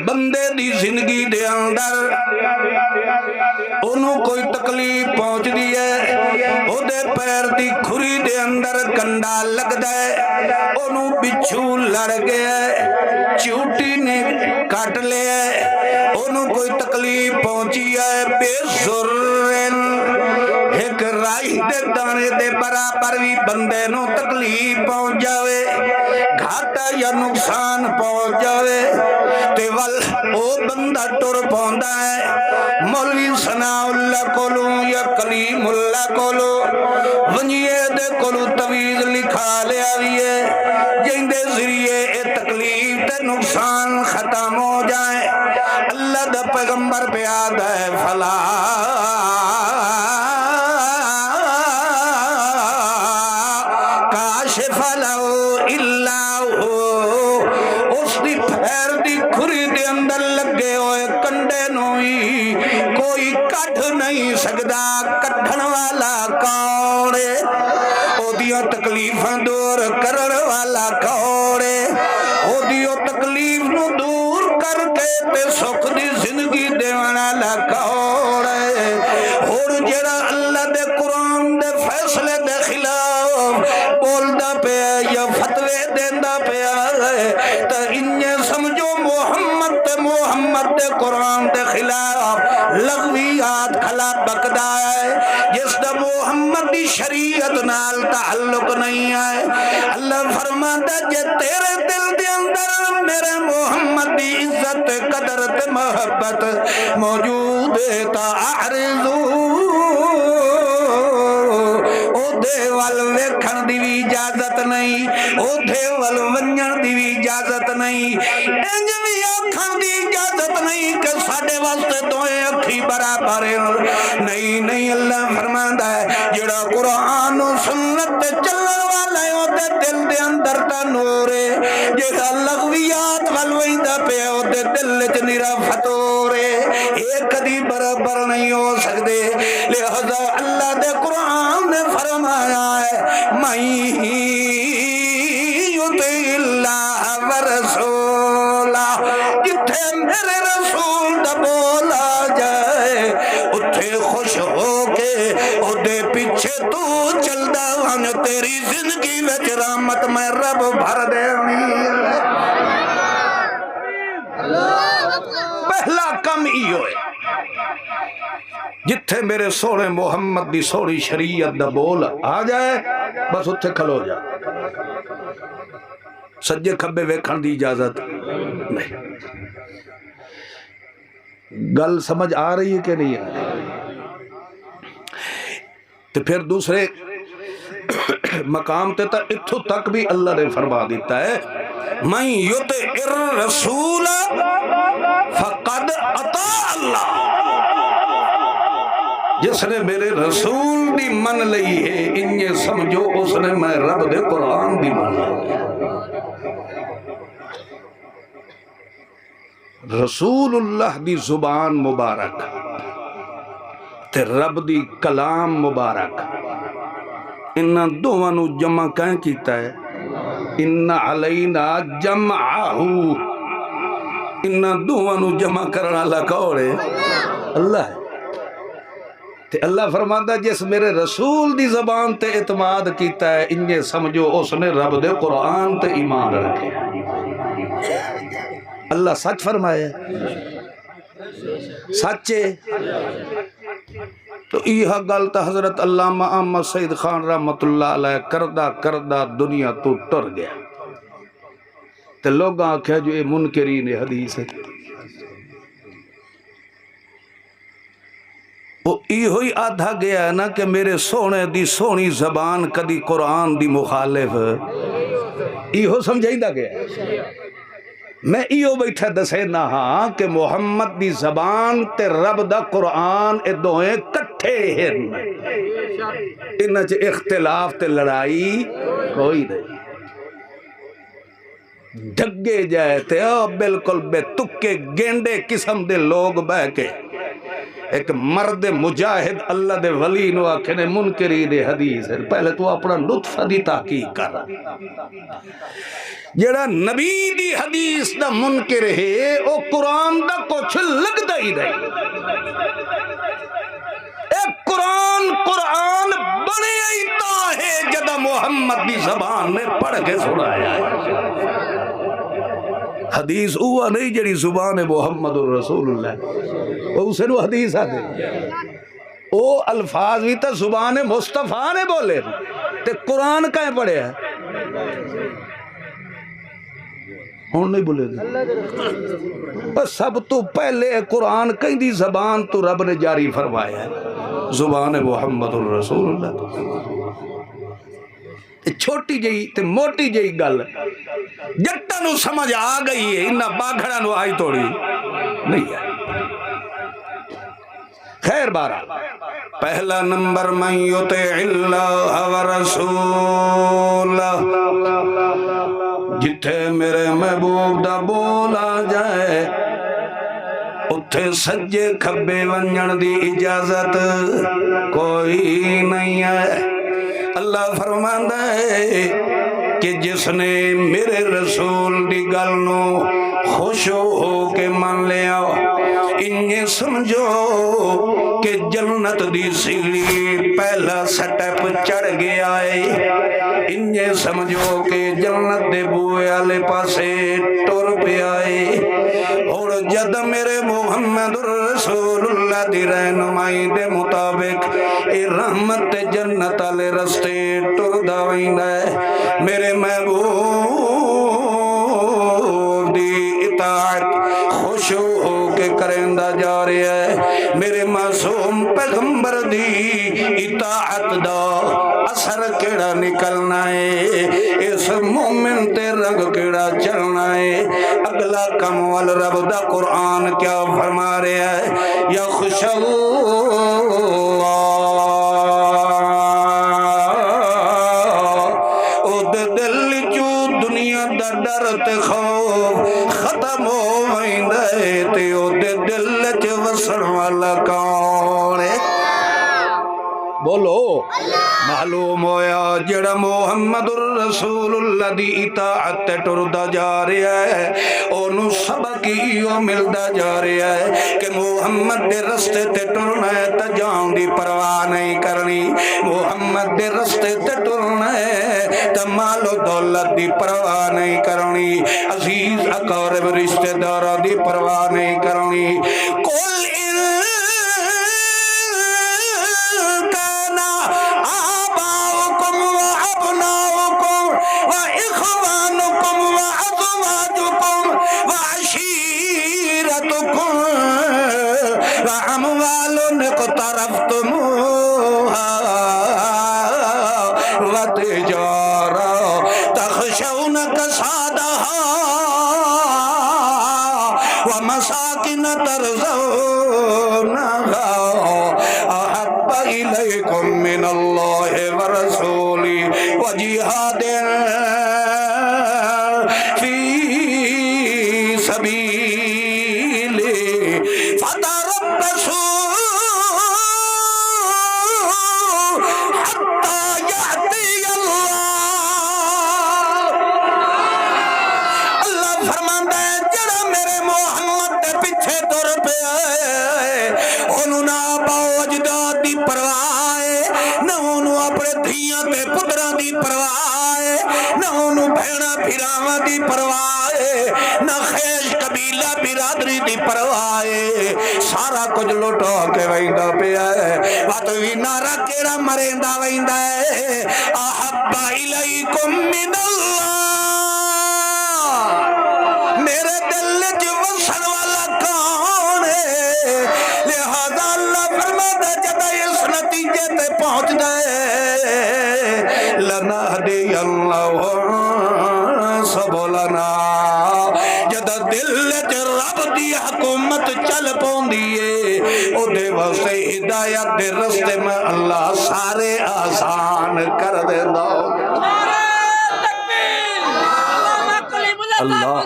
بندے دی زندگی دے اندر انہوں کوئی تکلیف پہنچ دی ہے، او دے پیر دی کھری دے اندر کنڈا لگ دے، انہوں بچھو لڑ گئے، چوٹی نے کٹ لے، انہوں کوئی تکلیف پہنچی ہے، بے ضرن، ایک رائی دے دانے دے برابر بھی بندے نو تکلیف پہنچ جاوے، گھاٹا یا نقصان پہنچ جاوے، تے ول او بندہ ٹر پوندا ہے، مولوی ثناء اللہ کولو یا کلیم اللہ کولو ونجیے دے کولو تویز لکھا لیا ویے، جن دے ذریعے اے تکلیف تے نقصان ختم ہو جائے۔ اللہ دا پیغمبر پہ آدھا ہے فلا کاشف لہ الا ہو، اس دی پھیر دی کھری دے اندر لگے ہوئے کنڈے نوئی کوئی کٹ نہیں سکدا، کٹھن والا کون ہے؟ او دیو تکلیفاں دور کرن والا کون ہے؟ او دیو تکلیف نو دور کر کے تے سکھ دی زندگی دیوان والا کون ہے؟ اور جڑا اللہ دے قرآن دے فیصلے دے خلاف بولدا پیا یا فتوے دیندا پیا ہے تے انجے سمجھو محمد دے قرآن دے خلاف لغویات کھلا بکدا ہے، جس دا محمد دی شریعت نال تعلق نہیں ہے۔ اللہ فرماتا جے تیرے دل دے اندر میرے محمد دی عزت قدر تے محبت موجود ہے تا اعرضو، او دے وال ویکھن دی بھی اجازت نہیں، او دے وال ونجن دی بھی اجازت نہیں، انج بھی آکھن دی اجازت نہیں کہ ساڈے واسطے دوئے اکھی برابر نہیں۔ نہیں اللہ فرماندا ہے جڑا قرآن و سنت تے چلن والا ہے او دے دل دے اندر تا نور ہے، جڑا لغویات ول ویندا پیا او دے دل وچ نیرا فتور ہے، ایک کدی برابر نہیں ہو سکدے۔ لہذا اللہ دے قرآن نے فرمایا ہے میں یطیع اللہ ورسولہ، جتھے میرے رسول دا بولا جائے اتھے خوش ہو کے او دے پیچھے تو چلدا ہن، تیری زندگی وچ رحمت میں رب بھر دینی۔ پہلا کم ہی ہوئے جتھے میرے سونے محمد دی سوڑی شریعت دا بول آ جائے بس اتھے کھلو جا، سجے کھبے ویکھن دی اجازت نہیں۔ گل سمجھ آ رہی ہے کہ نہیں آ رہی؟ تو پھر دوسرے مقام تے تا اتھو تک بھی اللہ نے فرما دیتا ہے من یطع الرسول فقد اطاع اللہ، جس نے میرے رسول دی من لئی ہے انہیں سمجھو اس نے میں رب دے قرآن دی من لئی ہے۔ رسول اللہ دی زبان مبارک تے رب دی کلام مبارک، انہاں دوواں نو جمع کہیں کیتا ہے؟ ان علینا جمعہ، انہاں دوواں نو جمع کرنا اللہ کون ہے؟ اللہ ہے۔ تے اللہ فرماتا جس میرے رسول دی زبان تے اعتماد کیتا ہے انہیں سمجھو اس نے رب دے قرآن تے ایمان رکھے۔ اللہ سچ فرمائے، سچے۔ تو یہ گل تو حضرت علامہ احمد سعید خان رحمت اللہ علیہ کردہ کردہ دنیا تو ٹر گیا، تے لوگ آکھیا جو یہ منکرین حدیث ہے۔ وہ ہوئی آدھا گیا نا کہ میرے سونے دی سونی زبان کدی قرآن دی مخالف، یہ سمجھائی دا گیا۔ میں ایو بیٹھا دسے نہ ہاں کہ محمد دی زبان تے رب دا قرآن اے دوئے کٹھے ہیں، انہاں چ اختلاف تے لڑائی کوئی نہیں۔ ڈگے جائے تے بالکل بے تکے گینڈے قسم دے لوگ بہ کے ایک مرد مجاہد اللہ دے ولی نو آکھنے منکرین حدیث ہے۔ پہلے تو اپنا لطف دی تحقیق کر رہا، جڑا نبی دی حدیث دا منکر ہے او قرآن دا کچھ لگتا ہی نہیں۔ ایک قرآن بڑے ایتا ہے جدا محمد دی زبان نے پڑھ کے سنایا ہے۔ حدیث ہوا نہیں جڑی زبان محمد الرسول اللہ، وہ اسے نو حدیث آتے او الفاظ بھی تا زبان مصطفیٰ نے بولے تے قرآن کہیں پڑھے ہے، ہون نہیں بولے بس سب تو پہلے قرآن کہیں دی زبان تو رب نے جاری فرمایا ہے، زبان محمد الرسول اللہ۔ چھوٹی جئی تے موٹی جئی گل جٹا نو سمجھ آ گئی ہے، انہاں باگھڑا نو آئی توڑی نہیں ہے۔ خیر بارہ پہلا نمبر من یطع اللہ ورسول، جتھے میرے محبوب دا بولا جائے اتھے سجے کھبے ونجن دی اجازت کوئی نہیں ہے۔ اللہ فرماندا ہے کہ جس نے میرے رسول دی گل نو خوش ہو کے مان لیا، انہیں سمجھو کہ جنت دی سیڑھی پہلا سٹپ چڑھ گیا ہے، انہیں سمجھو کہ جنت دے بوئے والے پاسے ٹر پیا ہے۔ اور جد میرے محمد رسول اللہ دی رہنمائی دے مطابق اے رحمت جنت والے رستے ٹر ویندا ہے، میرے محبوب دی اطاعت خوش ہو کے کریندا جا رہا ہے۔ میرے معصوم پیغمبر دی اطاعت دا اثر کیڑا نکلنا ہے، اس مومن تے رنگ کیڑا چلنا ہے۔ اگلا کم وال رب دا قرآن کیا فرما رہا ہے، یخشى اللہ او دے دل چو دنیا دا ڈر تے خوف ختم ہو ویندا ہے، تے او دے دل چ وسن والا کون ہے؟ بولو معلوم ہویا جڑا محمد الرسول اللہ دی اطاعت ٹردا جا رہا ہے، اونوں سبق ایو ملدا جا رہا ہے کہ محمد دے رستے تے ٹرنا ہے تے جان دی پرواہ نہیں کرنی، محمد دے رستے تے ٹرنا ہے تے مال و دولت دی پرواہ نہیں کرنی، عزیز اقارب رشتہ داراں دی پرواہ نہیں کرنی۔ کل آباؤکم و ابناؤکم و اخوانکم و تجارا تخشون کسادها ومساکن ترضونها احب الیکم من اللہ ورسولی وجہاد فی سبیلی فتربصوا برادری دی پرواہ سارا کچھ لوٹو کے ویندا پیا ہے وات وی نارا کیڑا مریندا ویندا ہے احب الیکم من اللہ میرے دل وچ وسن والا کون ہے لہذا اللہ فرماتا جب اس نتیجے تے پہنچ جائے لنہدی اللہ سبلنا جد دل رب دی حکومت چل پوندیے او دے واسطے ہدایت دے رستے میں اللہ سارے آسان کر دیندا اللہ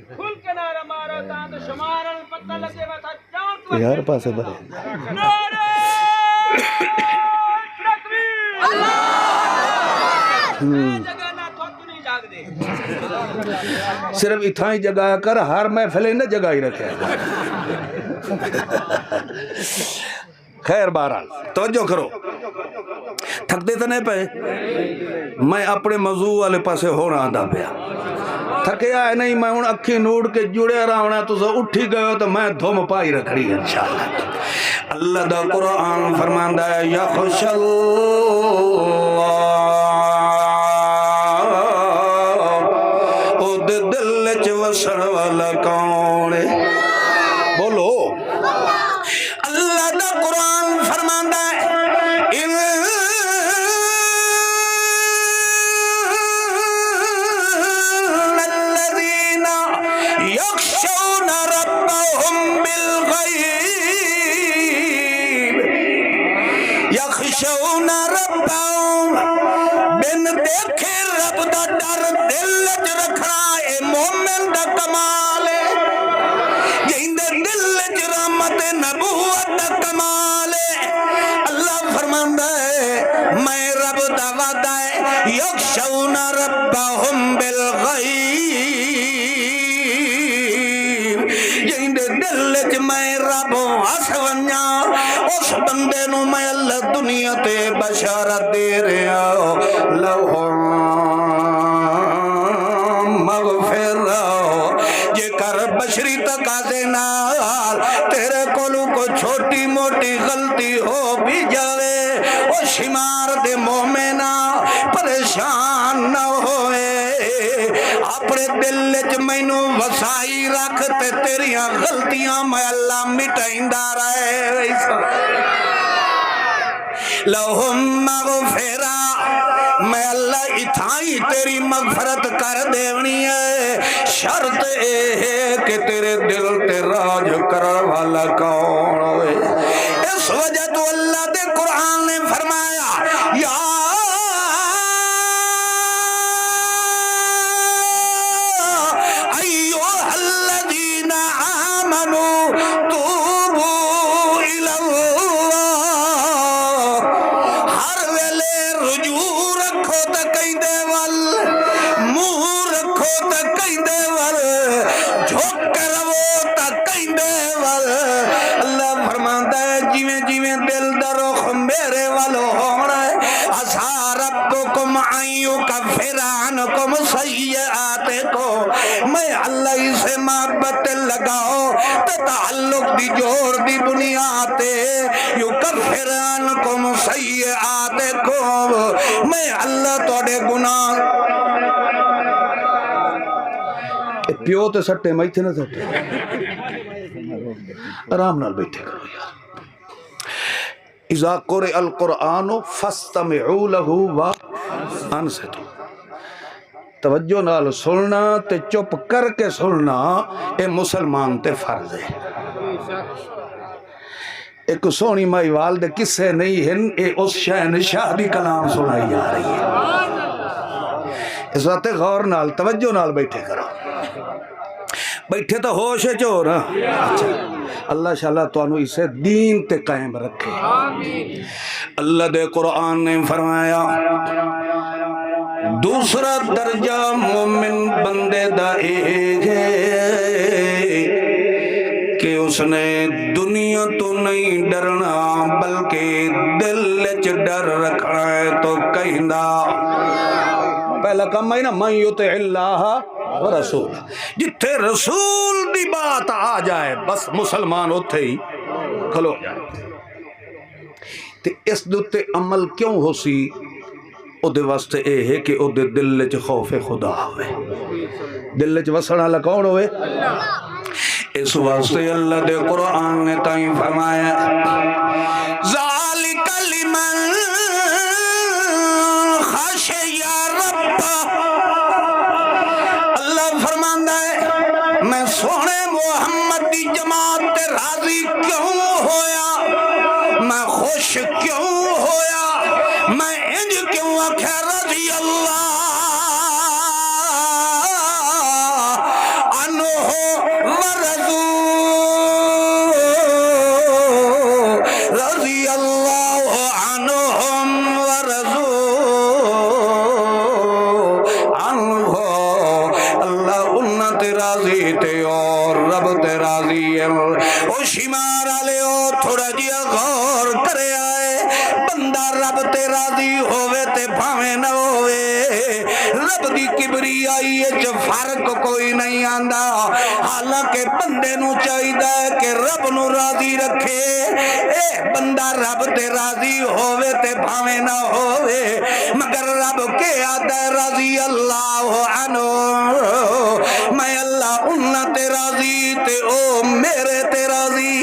کھل کے نعرہ مارا تا تو شمارن پتہ لگے وا تھا یار پاسے بھرے صرف اتھا ہی جگہ کر ہر محفل نہ جگہ ہی رکھے خیر بہرحال توجہ کرو تھکتے تو نہیں پے میں اپنے موضوع والے پاسے ہونا آدھا پیا تھکیا ہے نہیں میں ان اکھی نوڑ کے جڑے رہا تو سو اٹھی گئے تو میں دھوم پائی رکھڑی انشاءاللہ اللہ دا قرآن فرماندہ ہے یخش وسن والا کون ہے بولو اللہ دا قرآن فرماندا ہے ان الذین یخشون ربهم بالغیب یخشون ربهم بن دیکھے رب دا ڈر دل وچ رکھنا اے مومن دا کمال ہے جیندے دل وچ رحمت نبوت دا کمال ہے اللہ فرماندا ہے میں رب دا وعدہ ہے یخشون ربهم بالغیب جیندے دل وچ میں رب ہس ونجا اس بندے نو میں اللہ دنیا تے بشارت دے رہا لہم بشری تقاضے نال تیرے کولو کو چھوٹی موٹی غلطی ہو بھی جاوے او شمار دے مومنہ پریشان نہ ہوئے اپنے دل وچ مینوں وسائی رکھ تے تیریاں غلطیاں میں اللہ مٹائیندا رہے لہم مغفرہ میں اللہ اتھائی تیری مغفرت کر دیونی ہے شرط اے ہے کہ تیرے دل تے راج کرن والا کون ہوئے اس وجہ تو اللہ دے قرآن نے فرمایا یا ایوہ الذین آمنوا توبوا الی اللہ ہر ویلے رجوع رکھو تا کہیں دے وال منہ رکھو تا کہیں دے وال جھوک کر وہ تا کہیں دے وال اللہ فرمانتا ہے جیویں جیویں دل دروخ میرے والو ہونا ہے اسا ربکم آئیو کا فرانکم سیئاتکم میں اللہ سے محبت لگاؤ تا تعلق دی جوڑ دی بنیاد یو کفرانکم سیئاتکم میں اللہ توڑے گناہ پیو تے سٹے میں تھے نہ سٹے آرام نال بیٹھے کرو یار اذا قرئ القرآن فاستمعوا له وانصتوا، توجہ نال سننا تے چپ کر کے سننا اے مسلمان تے فرض ہے۔ ایک سونی مائی والد قصے نہیں ہیں، اے اس شہنشاہ دی کلام سنائی جا رہی ہے۔ اس وقت غور نال توجہ نال بیٹھے کرو، بیٹھے تو ہوش چور۔ اچھا اللہ شاءاللہ تو انہوں اسے دین تے قائم رکھے۔ اللہ دے قرآن نے فرمایا دوسرا درجہ مومن بندے دا ایک ہے کہ اس نے دنیا تو نہیں ڈرنا بلکہ دل چ ڈر رکھنا ہے۔ تو کہندا پہلا کام ہے نا من یطع اللہ ورسول، جتھے رسول دی بات آ جائے بس مسلمان اتھے ہی کھلو جائے۔ تے اس دوتے عمل کیوں ہو سی؟ او دے واسطے اے ہے کہ او دے دل چ خوف خدا ہوئے، دل چ وسن والا کون ہوئے؟ اس واسطے اللہ دے قرآن نے تائیں فرمایا ذالک لمن خشی رب۔ اللہ فرماندا ہے میں سونے محمد دی جماعت تے راضی کیوں ہویا، میں خوش کیوں ہویا، میں انج کیوں آکھیا رضی اللہ شمار والے او تھوڑا جیا غور کرے آئے، بندہ رب تے راضی ہوئے تے بھاویں نہ ہوئے، رب دی کبریائی وچ فرق کوئی نہیں آندا۔ حالانکہ بندے نو چاہیے کہ رب نو راضی رکھے، اے بندہ رب تے راضی ہوئے تے بھاویں نہ ہوئے، مگر رب کے آدھا رضی اللہ عنہ، میں اللہ انہاں تے راضی تے او میرے تے راضی۔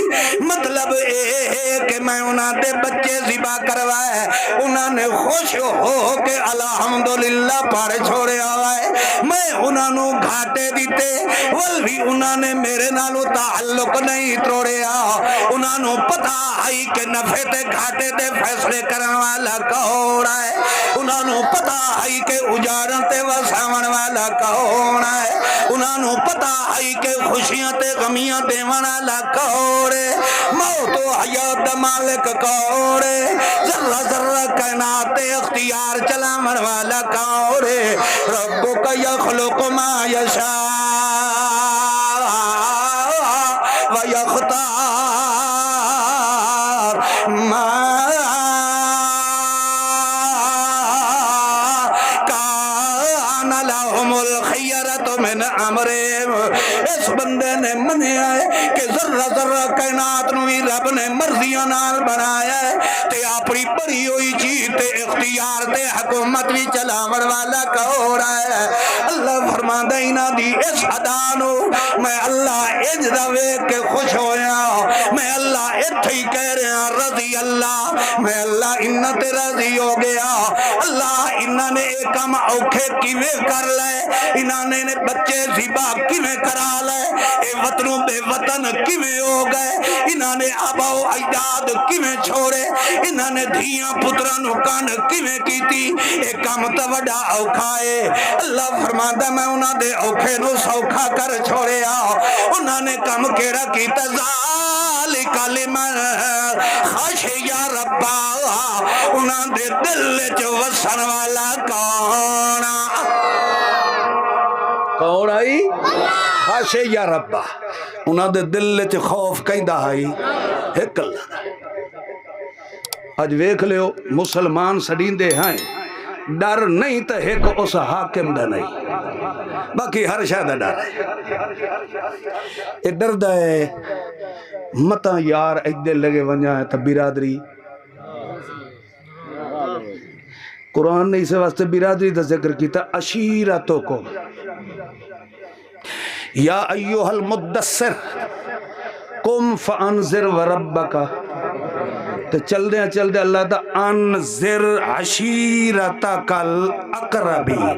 مطلب اے ہے کہ میں انہاں دے بچے ذبح کروائے، انہاں نے خوش ہو کے الحمدللہ پڑھ چھوڑے آئے، میں انہاں نو گھاٹے دیتے ول بھی انہاں نے میرے نالو تعلق نہیں توڑیا۔ انہاں نو پتہ ہے کہ نفع تے گھاٹے تے فیصلے کرن والا کون ہے، انہاں نو پتہ ہے کہ اجاڑن تے وساون والا کون ہے، انہاں نو پتہ ہے کہ خوشیاں تے غمیاں دیون والا کون ہے، موت و حیات دا مالک کون ہے، ذرہ ذرہ کائنات اختیار چلاون والا کون ہے، ربک یخلق ما یشاء و یختار ما کان لهم الخیرۃ من امرہم۔ اس بندے نے منیا ہے کہ ذرہ ذرہ کائنات نو بھی رب نے مرضیاں نال بنایا ہے تے اپنی بڑی ہوئی چیز تے اختیار تے حکومت بھی چلاون والا کون ہے۔ اللہ فرماندا انہاں دی اس ادا نو میں اللہ انج دا ویکھ کے خوش ہویا، میں اللہ ایتھے ہی کہہ رہا رضی اللہ، میں اللہ انہاں تے راضی ہو گیا۔ اللہ انہاں نے ایک کام اوکھے کیویں کر لے، انہاں نے بچے ذبح کیویں کرا لے، اے وطنوں بے وطن کیویں ہو گئے، انہاں نے آبا و اجداد کیویں چھوڑے، انہاں نے دھیاں پتراں نو کان کیویں کیتی، اے کام تے وڈا اوکھا ہے۔ اللہ فرماندا میں انہاں دے اوکھے نو سوکھا کر چھوڑیا، انہاں نے کام کیڑا کیتا ذالک لمن خشی ربا، انہاں دے دل وچ وسن والا کون کون آئی؟ خشی یا ربا، انہاں دے دل چ خوف کیندا آئی ایک اللہ۔ اج ویکھ لیو مسلمان سڑیندے ہیں، ڈر نہیں تو ایک اس حاکم دا نہیں، باقی ہر شے دا ڈر ہے۔ اے ڈردا ہے متا یار ادھر لگے ونجا ہے تو برادری، قرآن نے اس واسطے برادری دا ذکر کیتا عشیرتکم یا ایوہ المدثر قم فانذر وربک، تو چل دے اللہ دا انذر عشیرتک الاقربین،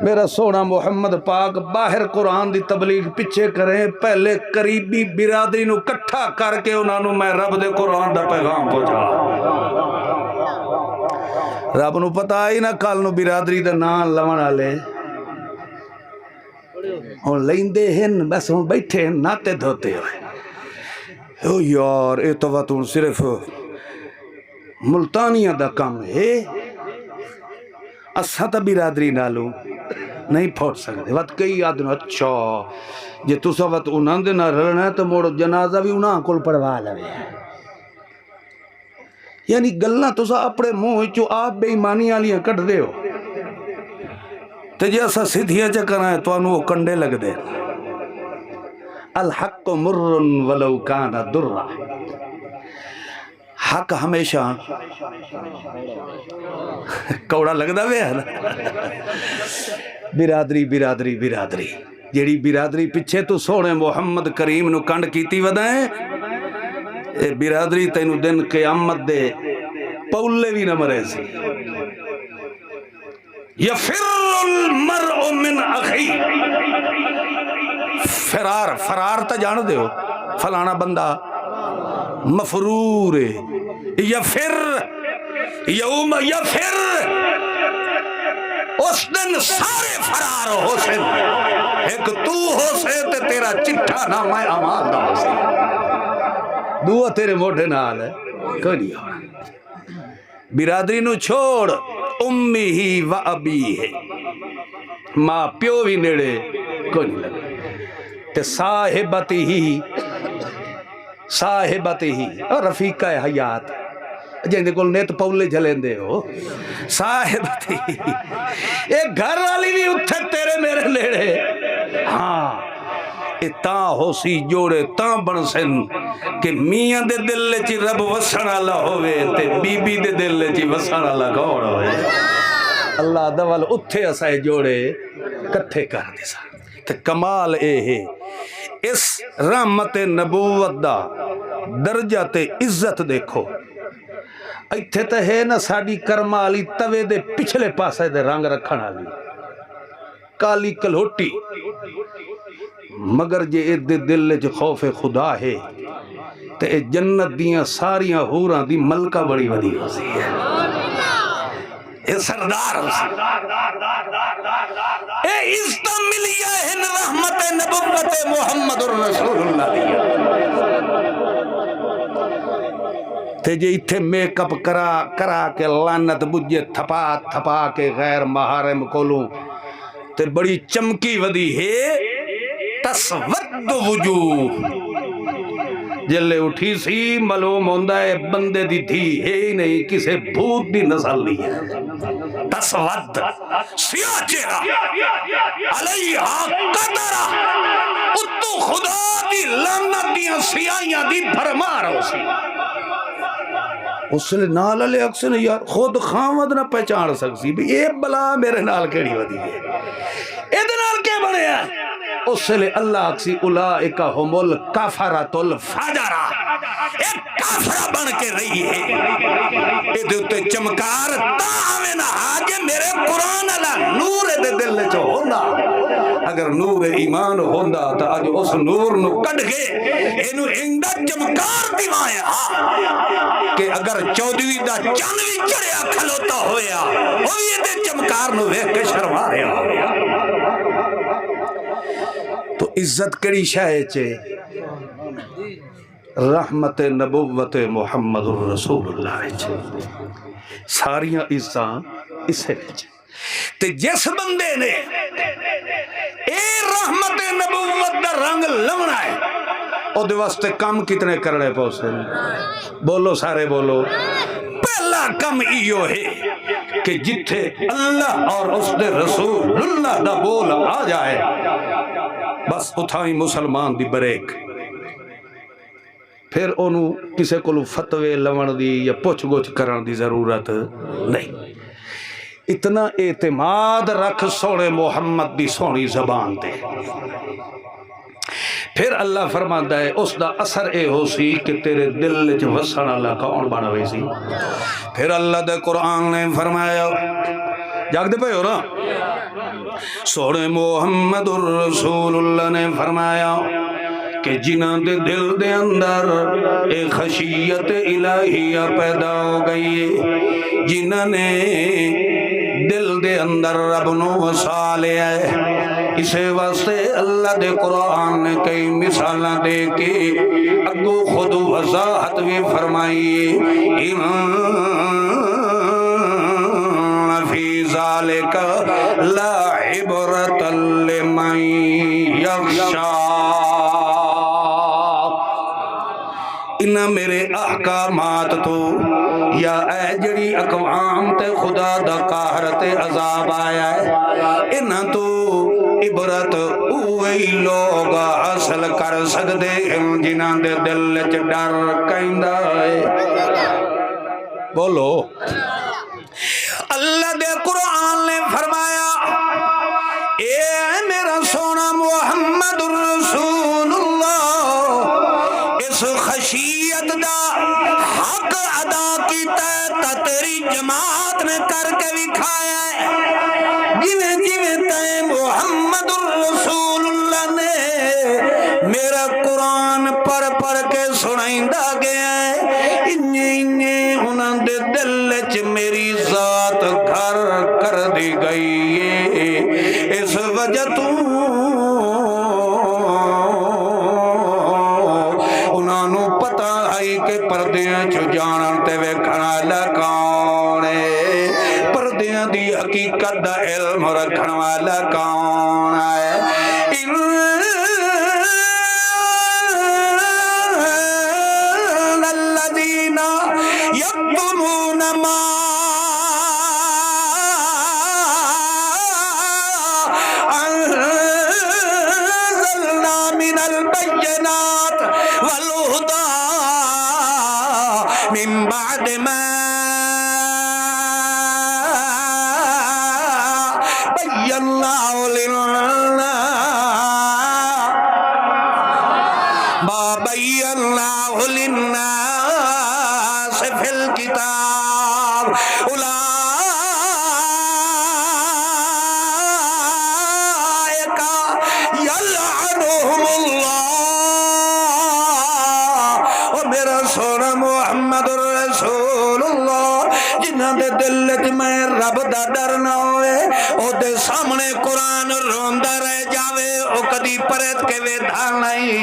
میرا سونا محمد پاک باہر قرآن دی تبلیغ پیچھے کریں، پہلے قریبی برادری نو کٹھا کر کے انہاں نو میں رب دے قرآن دا پیغام پہنچا۔ رب نو پتا ہی نہ کل نو برادری دا نام لون والے ہن لیندے ہن، بس ہن بیٹھے ناتے دھوتے ہوئے۔ او یار اے تو وطن صرف ملتانیاں دا کم ہے، اساں تا برادری نالوں نہیں پھوٹ سکتے۔ وقت کئی آدھن اچھا جے تسا وقت انہاں دے نہ رلنا ہے تو موڑ جنازہ بھی انہاں کول پڑھوا لوے، یعنی گلاں تسا اپنے منہ چو آپ بے ایمانی والیاں کٹ دے ہو، تے جے اسا سیدھیاں چکراں تو انہوں وہ کنڈے لگ دے۔ الحق مر ولو کان درا، حق ہمیشہ کوڑا لگدا وے ہے نا۔ برادری برادری برادری، جیڑی برادری پیچھے تو سونے محمد کریم نو کنڈ کیتی ودائیں، اے برادری تینو دن قیامت دے پولے بھی نہ مرے سی۔ یفر المرء من اخی، فرار تا جان دے ہو، فلانا بندہ مفرور ہے، یفر یوم یفر، اس دن سارے فرار ہو سے، ایک تو ہو سے تے تیرا چٹھا نام اعمال دا ہو سے، دعا تیرے موٹے نال ہے کوئی نہیں ہو۔ برادری نو چھوڑ، امی ہی و ابی ہے، ماں پیو بھی نیڑے کوئی نہیں لگا، تے صاحبتی ہی اور رفیقہ حیات، جیندے کول نیت پولے جھلیں دے ہو، صاحبتی ہی، ایک گھر والی بھی اتھے تیرے میرے لیڑے، ہاں تاں ہو سی جوڑے تاں بن سن کہ میاں دے دل چی رب وسن والا ہوئے تے بی بی دے دل چی وسن والا کون ہوئے۔ اللہ دوال اتھے اسائے جوڑے کٹھے کر دے سا۔ تے کمال اے ہے اس رحمت نبوت دا درجہ تے عزت دیکھو، ایتھے تے ہے نا ساڑی کرما علی توے دے پچھلے پاسے دے رنگ رکھنا علی کالی کلوٹی، مگر جے اے دے دل جو خوف خدا ہے تے اے جنت دیاں ساریاں حوراں دی ملکہ بڑی ودی ہو سی ہے، اے سردار ہو سی، اے عزت ملیا ہے رحمت نبوت محمد الرسول اللہ دیا۔ تے جے اتھے میک اپ کرا کے لعنت بجے تھپا کے غیر محارم کولوں تے بڑی چمکی ودی ہے، تسود وجوہ، جلے اٹھی سی معلوم ہوندہ ہے بندے دی تھی ہے ہی نہیں، کسے بھوت دی نسل لی ہے، تسود سیاہ چہرہ علیہا قدرہ، اتو خدا دی لعنت دیاں سیاہیاں دی بھرمار ہو سی۔ اس لئے نال علیہ اکسن یار خود خامد نہ پہچان سکسی بھی اے بلا میرے نال کیڑی ودی ہے، اے دے نال کے بنے ہیں؟ اس لئے اللہ اکسی اولائکا ہم الکافرات الفجرہ، ایک کافرہ بن کے رہی ہے، اے دیتے چمکار تاہمیں نہ آجے میرے قرآن اللہ نور دے دل چو ہوندہ، اگر نور ایمان ہوندہ تا آج اس نور نو کٹ گئے اینو انگدہ چمکار دیوائے کہ اگر چودوی دا چانوی چڑیا کھلوتا ہویا ہوئی دے چمکار نو ویک کے شرما رہا۔ تو عزت کری شاہ چے رحمت نبوت محمد الرسول اللہ چے، ساریاں عزتاں اسے چے، تے جس بندے نے اے رحمت نبوت دا رنگ لونا ہے او دے واسطے کم کتنے کرنے پوسے، بولو سارے بولو، پہلا کم ایو ہے کہ جتھے اللہ اور اس دے رسول اللہ دا بول آ جائے بس اتھائی مسلمان دی بریک، پھر انہوں کسے کو فتوے لون دی یا پوچھ گوچھ کرن دی ضرورت نہیں۔ اتنا اعتماد رکھ سونے محمد دی سونی زبان دے، پھر اللہ فرماتا ہے اس دا اثر اے ہو سی کہ تیرے دل وچ وسن والا کون بن وے سی. پھر اللہ دے قرآن نے فرمایا جاگدے پے ہو نا سونے محمد الرسول اللہ نے فرمایا کہ جنہاں دے دل دے اندر ایک خشیت الہیہ پیدا ہو گئی ہے، جنہاں نے دل دے اندر رب نو وسا لیا ہے، اسے واسطے اللہ دے قرآن نے کئی مثالاں دے کے اگو خود وضاحت بھی فرمائی ہے. فی ذالک لا عبرۃ لمن یخشی. ان میرے احکامات تو یا اے جڑی اقوام تے خدا دا قہر تے عذاب آیا ہے، انہاں تو عبرت اوہی لوگ حاصل کر سکدے ہیں جنہاں دے دل وچ ڈر کیندا ہے. بولو اللہ دے قرآن نے فرمایا اے میرا سونا محمد الرسول اللہ، اس خشیت دا حق ادا کیتا ہے تیری جماعت نے کر کے وکھایا ہے. جویں جویں تے محمد الرسول اللہ نے میرا قرآن پڑھ کے سنائندا گیا ہے، انہیں انہاں دے دل وچ میری ذات گھر کر دی گئی ہے. اس وجہ تو انہاں نو پتہ ہے کہ پردیاں چ جانن تے ویکھن والا کون ہے، پردیاں دی حقیقت دا علم رکھن والا کون ہے. الذین یکتمون ما من البینات والہدی من بعد ما بینا للناس فی الکتاب یلعنہم اللہ. اور میرا سونا محمد رسول اللہ جنہاں دے دل وچ میں رب دا ڈر نہ ہوئے، او دے سامنے قرآن روندا رہ جاوے، او کدی پرت کے ویدھا نہیں.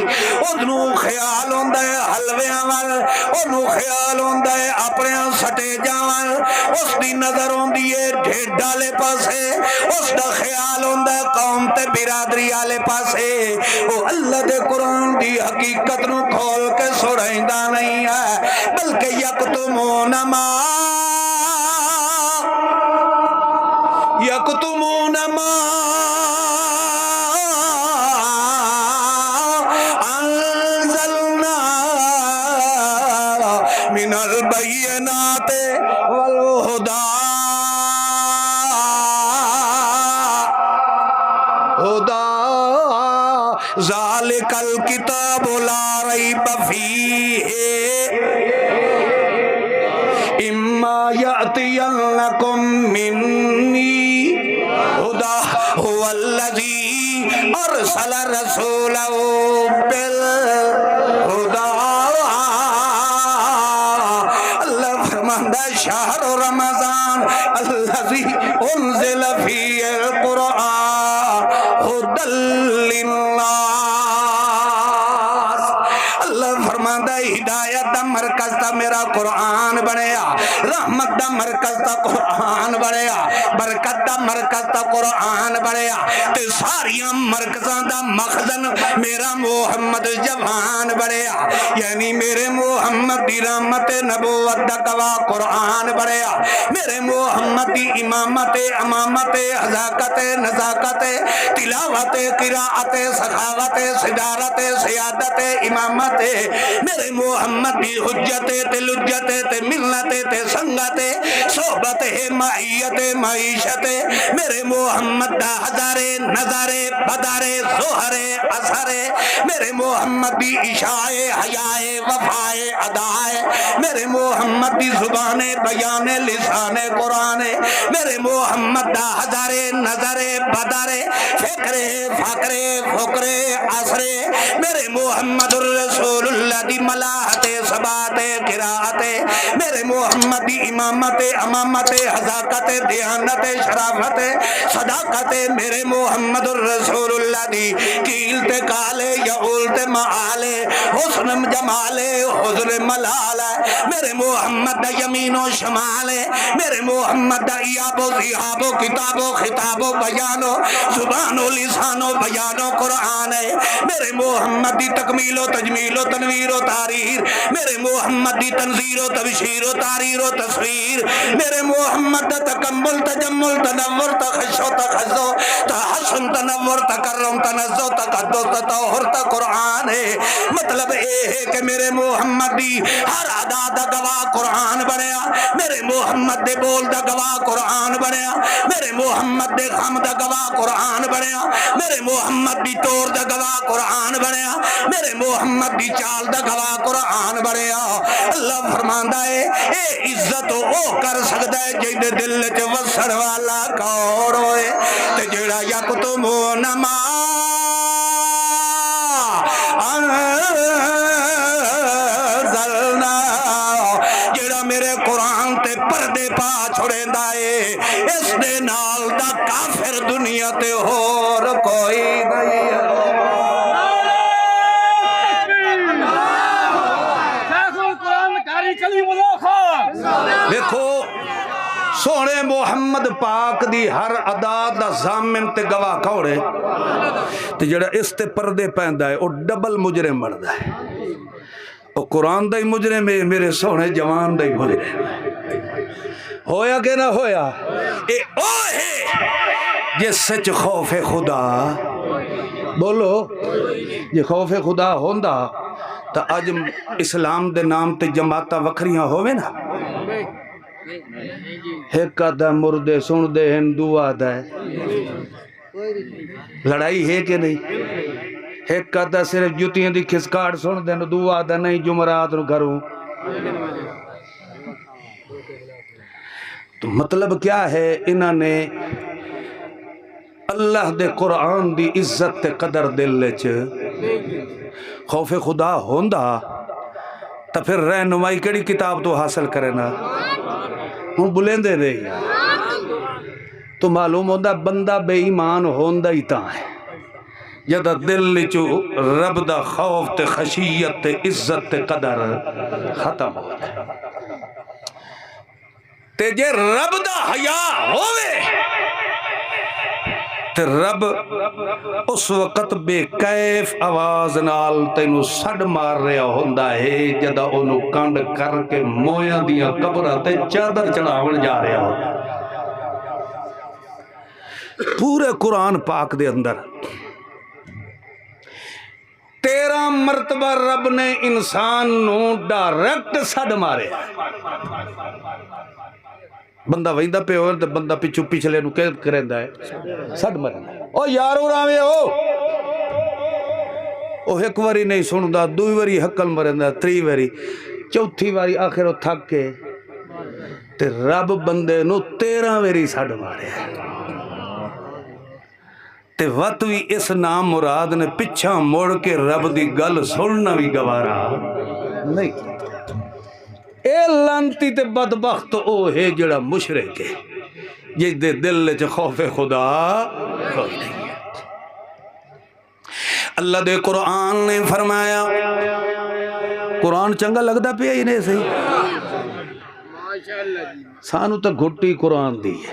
اونوں خیال ہوندا ہے حلویاں وال، اونوں خیال ہوندا ہے اپنے سٹے جاون، اس دی نظر ہوندی ہے ڈھڈ والے پاسے، اس دا خیال ہوندا ہے قوم تے برادری والے پاسے. او اللہ دے قرآن دی حقیقت نو کھول کے سنائندا نہیں ہے، بلکہ یکتمون ما یکتمون ما انزلنا من البینات والہدی ذالک الکتاب لا ریب فیہ اما یأتینکم منی ہدی هو الذی ارسل رسولہ بالہدی. اللہ فرماندہ شہر رمضان الذی انزل فیہ القرآن ہدی للناس. اللہ فرماندہ ہدایت دا مرکز تا میرا قرآن بنیا، رحمت دا مرکز تا قرآن بنیا، برکت دا مرکز تا قرآن بنیا، تے ساریاں مرکزاں دا مخزن میرا محمد جوان بنیا. یعنی میرے محمد دی رحمت نبوت دا گواہ قرآن بنیا، میرے محمد دی امامت امامت حذاقت نزاکت تلاوت قراءت سخاوت صدارت سیادت امامت میرے محمد دی حجت تے لجت تے ملت تے سنگت صحبت ہے معیت معیشت میرے محمد دا ہزارے نظارے بدارے ظہرے اثرے میرے محمد دی عشائے حیائے وفائے ادائے میرے محمد دی زبان بیان لسان قرآن میرے محمد دا ہزارے نظرے بدارے فکرے فقرے فقرے اثرے میرے محمد الرسول اللہ دی ملاحت ثبات قراءت میرے محمد دی امامت امامت حذاقت دیانت شرافت صداقت میرے محمد الرسول اللہ دی کیلت کالے یعولت معالے حسن جمالے حضر ملالے میرے محمد دا یمین و شمالے میرے محمد دا ایاب و زیاب و کتاب و خطاب و بیان و زبان و لسان و بیان و قرآن میرے محمد دی تکمیل و تجمیل و تنویر و تحریر میرے محمد دی تنظیر و تبشیر و تحریر و تصویر میرے محمد دا تکمل تجمل تنور تخش و تخزو تحسن تنور تکرم تنزو تقدس تطہر قرآن ہے مطلب اے ہے کہ میرے محمد دی ہر ادا دا گواہ قرآن بنیا میرے محمد دے بول دا گواہ قرآن بنیا میرے محمد دے خم دا گواہ قرآن بنیا میرے محمد دی ٹور دا گواہ قرآن بنیا میرے محمد دی چال دا گواہ قرآن بنیا اللہ فرماندا ہے اے عزت او کر سکدا ہے جے دل وچ وسن والا کون ہوئے تے جڑا یکتم نما انزلنا جڑا میرے قرآن تے پردے پا چھڑیندا ہے اس دے نال دا کافر دنیا تے ہور کوئی نہیں ہے دیکھو سونے محمد پاک دی ہر ادا دا ضامن تے گواہ کھوڑے تے جڑا اس تے پردے پیندا ہے او ڈبل مجرم بندا ہے او قرآن دا ہی مجرم ہے میرے سونے جوان دا ہی مجرم ہویا کہ نہ ہویا اے او ہے جس سچ خوف خدا بولو جے خوف خدا ہوندا تا اج اسلام دے نام تے جماعتاں وکھریاں ہووے نا ایک آدھا مردے سن دے ہندو آدھا ہے لڑائی ہے کہ نہیں ایک آدھا صرف جوتیاں دی کھسکاڑ سن دے دو آدھا نہیں جمعرات نو گھروں تو مطلب کیا ہے انہوں نے اللہ دے قرآن دی عزت تے قدر دل لچ خوف خدا ہوندا تا پھر رہنمائی کیڑی کتاب تو حاصل کرے نا ہوں بلیندے نہیں تو معلوم ہوندا بندہ بے ایمان ہوندا ہی تاں ہے جدہ دل چو رب دا خوف تے خشیت تے عزت تے قدر ختم ہو جائے تے جے رب دا حیا ہوئے تے رب اس وقت بے کیف آواز نال تینو سڑ مار رہا ہوندا ہے جدہ انہوں کانڈ کر کے مویاں دیاں قبرہ تے چادر چڑھاون جا رہا ہوندا پورے قرآن پاک دے اندر 13 مرتبہ رب نے انسان نو ڈائریکٹ سڑ مارے بندہ ویندہ پہ ہوئے تو بندہ پچھو پچھلے نو کہت کرندہ ہے سڑ مرندہ او یارو راوے او ایک واری نہیں سندا دوئی واری حقل مرندہ تری واری چوتھی واری آخر وہ تھک کے تے رب بندے نو 13 واری سڑ مارے تے وقت بھی اس نام مراد نے پچھا موڑ کے رب دی گل سننا بھی گوارا نہیں اے لانتی تے بدبخت او ہے جڑا مشرک ہے جس دے دل چ خوف خدا کوئی نہیں ہے اللہ دے قرآن نے فرمایا قرآن چنگا لگدا پیا ہی نہیں صحیح سانو تا گھٹی قرآن دی ہے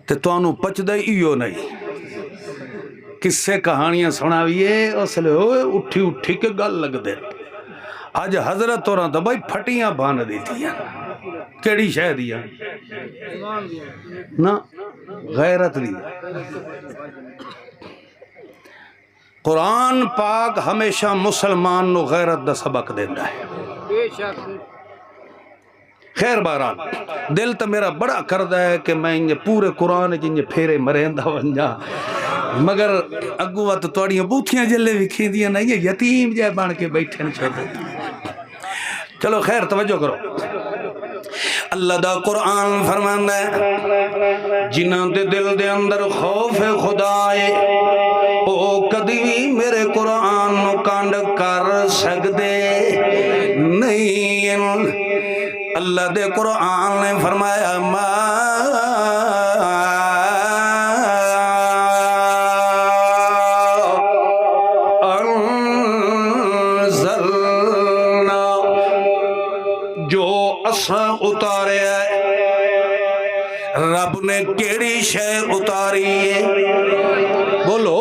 تے توانو پچدا ایو نہیں کسے کہانیاں سناویے اس لئے ہوئے اٹھی اٹھی کے گل لگ دے آج حضرت اور تو بھائی پھٹیاں بان دی تھیاں کیڑی شہ دیا نا غیرت دی قرآن پاک ہمیشہ مسلمان نو غیرت دا سبق دیتا ہے خیر بہرحال دل تو میرا بڑا کردا ہے کہ میں انجے پورے قرآن جنجے پھیرے مریندا ونجا، مگر اگوں وقت توڑیاں بوتھیاں جلے بھی کھیندیاں نہیں، یہ یتیم جائے بن کے بیٹھے نہیں چھوڑ دیتے۔ چلو خیر توجہ کرو، اللہ دا قرآن فرماندا ہے جنہاں دے دل دے اندر خوف خدا ہے او کدی بھی میرے قرآن نو کانڈ کر سکدے نہیں۔ اللہ دے قرآن نے فرمایا ما اتارے رب نے کیڑی شے اتاری ہے، بولو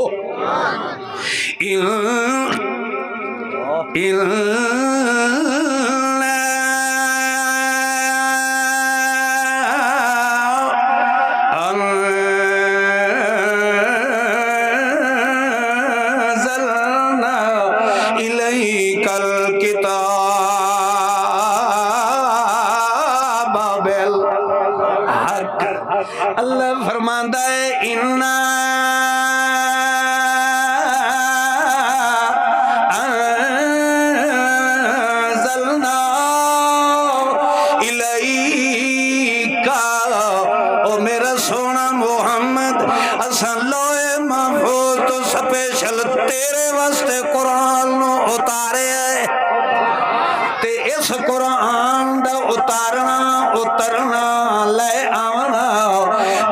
اللہ فرماندا ہے انا انزلنا الیک، او میرا سونا محمد اساں لوہے محفوظ تو سپیشل تیرے واسطے قرآن نو اتارے ہے، تے اس قرآن دا اترنا لے آونا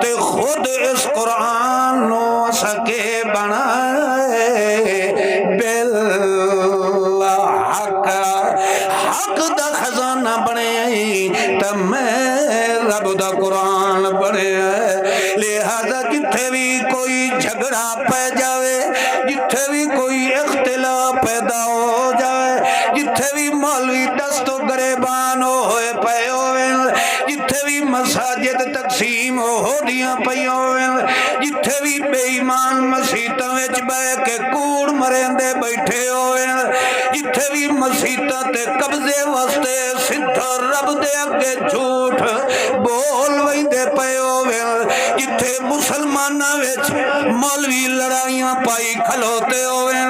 تے خود اس قرآن نو سکے بنائے بالحق، حق دا خزانہ بنے تب میں رب دا قرآن بنے۔ لہذا جتھے بھی کوئی جھگڑا پہ جاوے، جتھے بھی کوئی اختلاف پیدا ہو جائے، جتھے بھی مولوی دست و گریبان ہوئے پے ہوئے، جتھے بھی مساجد تقسیم ہو دیاں پئی ہوئے، جتھے بھی بے ایمان مسیتاں وچ بے کے کوڑ مرندے بیٹھے ہوئے، جتھے بھی مسیتاں تے قبضے واسطے سدھا رب دے اگے جھوٹ بول ویندے پے ہوئے، جتھے مسلماناں وچ مولوی لڑائیاں پائی کھلوتے ہوئے،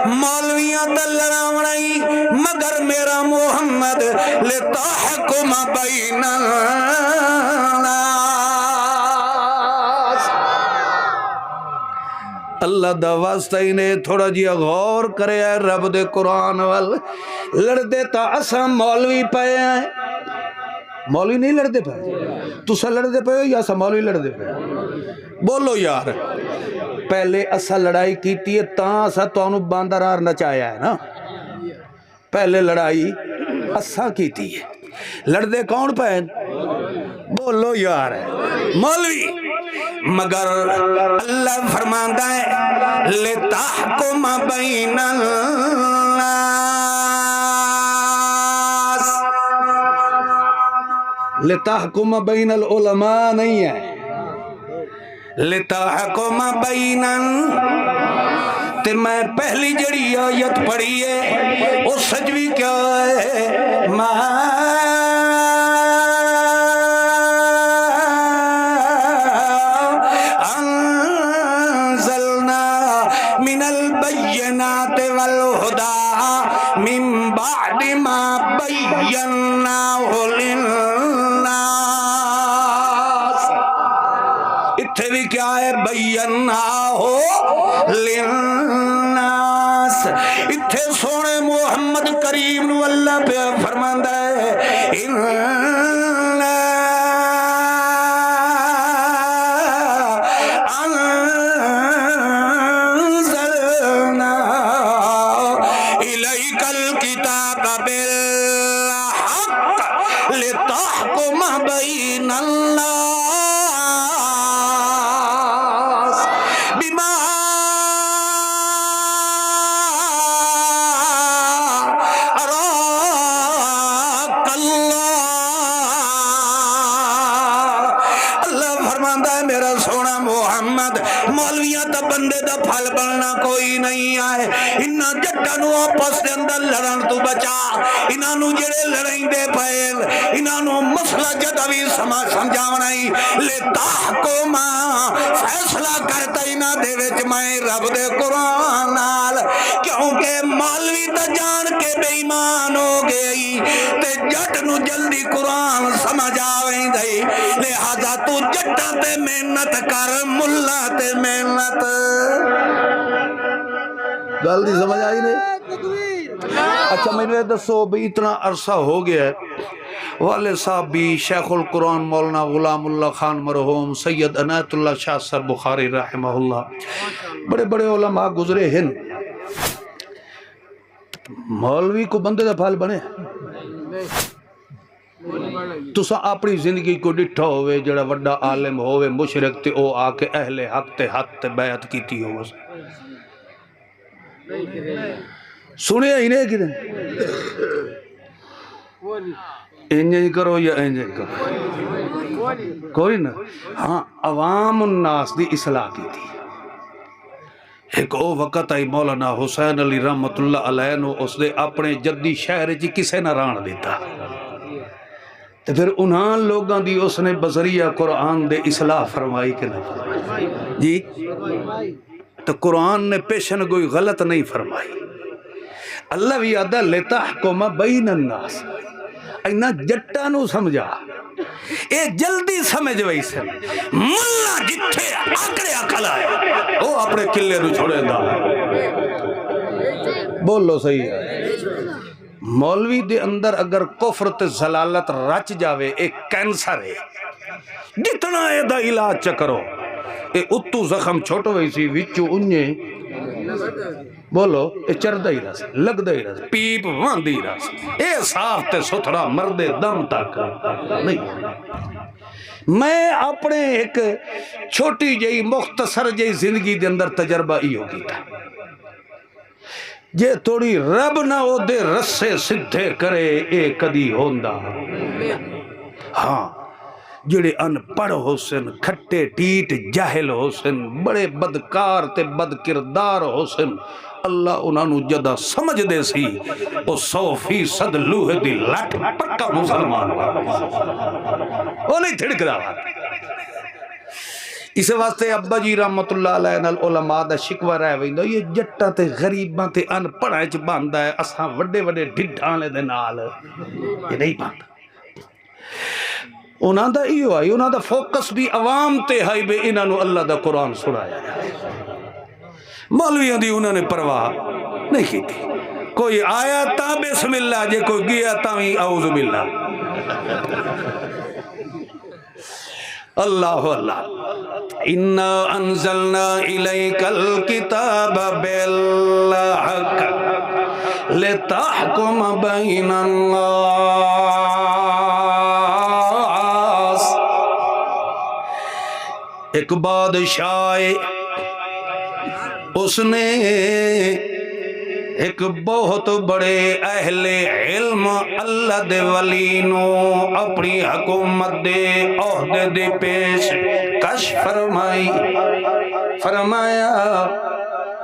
مولویاں تے لڑاونا ہی مگر میرا محمد لتحکم بین اللہ دا واسطہ انہیں تھوڑا جیا غور کرے ہے رب دے قرآن وال، لڑدے تا اساں مولوی پائے ہیں، مولوی نہیں لڑدے پائے، تسا لڑدے پائے ہو یا اساں مولوی لڑدے پائے؟ بولو یار، پہلے اساں لڑائی کیتی ہے تاں اساں تو انہوں باندرار نچایا ہے نا، پہلے لڑائی اساں کیتی ہے، لڑدے کون پائے؟ بولو یار مولوی، مگر اللہ فرماندا ہے لتحکم بین الناس، لتحکم بین العلماء نہیں ہے، لتحکم بین تے میں پہلی جڑی آیت پڑھی ہے وہ سجوی کیا ہے، من البینات والہدا من بعد ما بیناہ للناس، اتھے بھی کیا ہے بیناہ للناس، اتھے سونے محمد کریم نو اللہ پہ فرماندہ ہے لتحکم بین الناس بما اراک اللہ، اللہ فرماندہ ہے میرا سونا محمد مولویاں تا بندے دا پھل بننا کوئی نہیں آئے، انہاں جٹاں نو آپس دے اندر لڑن تو بچا، انہاں نو جڑے لڑیں دے پئے انہوں مسئلہ جدوی سمجھاونا ہی لے تحکم فیصلہ کرتا ہی نہ دے وچ میں رب دے قرآن نال کیونکہ مولوی تا جان کے بے ایمان ہو گئی تے جٹ نو جلدی قرآن سمجھ آویں دئی لہذا تو جٹا تے محنت کر ملا تے محنت گل دی سمجھ آئی نہیں؟ اچھا میں نے دسو بھی اتنا عرصہ ہو گیا ہے والے صاحب بھی شیخ القرآن مولانا غلام اللہ خان مرحوم سید عنایت اللہ شاہ سر بخاری رحمہ اللہ بڑے بڑے علماء گزرے ہیں مولوی کو بندے دا پھال بنے تسا اپنی زندگی کو ڈٹھا ہوئے جڑا وڈا عالم ہوئے مشرک تے او آ کے اہل حق تے حق تے بیعت کیتی ہو سنے ہی نہیں کدھے انجھے کرو یا انجھے کرو کوئی نہ ہاں عوام الناس دی اصلاح کی تھی ایک او وقت آئی مولانا حسین علی رحمت اللہ علیہ نو اس دے اپنے جدی شہر جی کسے نہ ران دیتا تو پھر انہاں لوگاں دی اس نے بذریعہ قرآن دے اصلاح فرمائی کہ نہ فرمائی جی تو قرآن نے پیشن کوئی غلط نہیں فرمائی اللہ بھی آدھا لتحکم بین الناس اینا جٹا نو سمجھا اے جلدی سمجھ ویسے ملہ جتھے آکڑے اکھل آئے وہ اپنے کلے نو چھوڑے دا بولو صحیح ہے مولوی دے اندر اگر کفر تے زلالت رچ جاوے ایک کینسر ہے جتنا اے دا علاج چکرو اے اتو زخم چھوٹو ویسی وچو انجے بولو اے چردہ ہی رس لگ دے رس پیپ واندی رس اے صاف تے ستھرا مردے دم تک نہیں میں اپنے ایک چھوٹی جئی مختصر جئی زندگی دے اندر تجربہ ہی ہوگی تھا جے توڑی رب نہ ہو دے رسے سدھے کرے اے کدی ہوندہ ہاں جڑے ان پڑھ حسن کھٹے ٹیٹ جاہل حسن بڑے بدکار تے بدکردار حسن اللہ انہاں نو جدہ سمجھ دے سی او 100% لوہے دی لٹ پکا مسلمان وہ نہیں تھڑک رہا اس واسطے ابا جی رحمت اللہ علیہ نال علماء دا شکوہ رہ ویندو یہ جٹا تے غریباں تے ان پڑھائے چ باندھا ہے اساں وڈے وڈے ڈھڈھانے دے نال یہ نہیں باندھا انہاں دا ایو آئی انہاں دا فوکس بھی عوام تے ہائی بے انہاں نو اللہ دا قرآن سنایا مولویاں دی انہاں نے پرواہ نہیں کی تھی کوئی آیا تا بسم اللہ جے کوئی گیا تا بھی اعوذ باللہ اللہ اللہ اِنَّا أَنزَلْنَا إِلَيْكَ الْكِتَابَ بِالْحَقِّ لِتَحْكُمَ بَيْنَ النَّاسِ ایک بادشاہ اس نے ایک بہت بڑے اہل علم اللہ دے ولی نو اپنی حکومت دے عہدے دے پیش کش فرمایا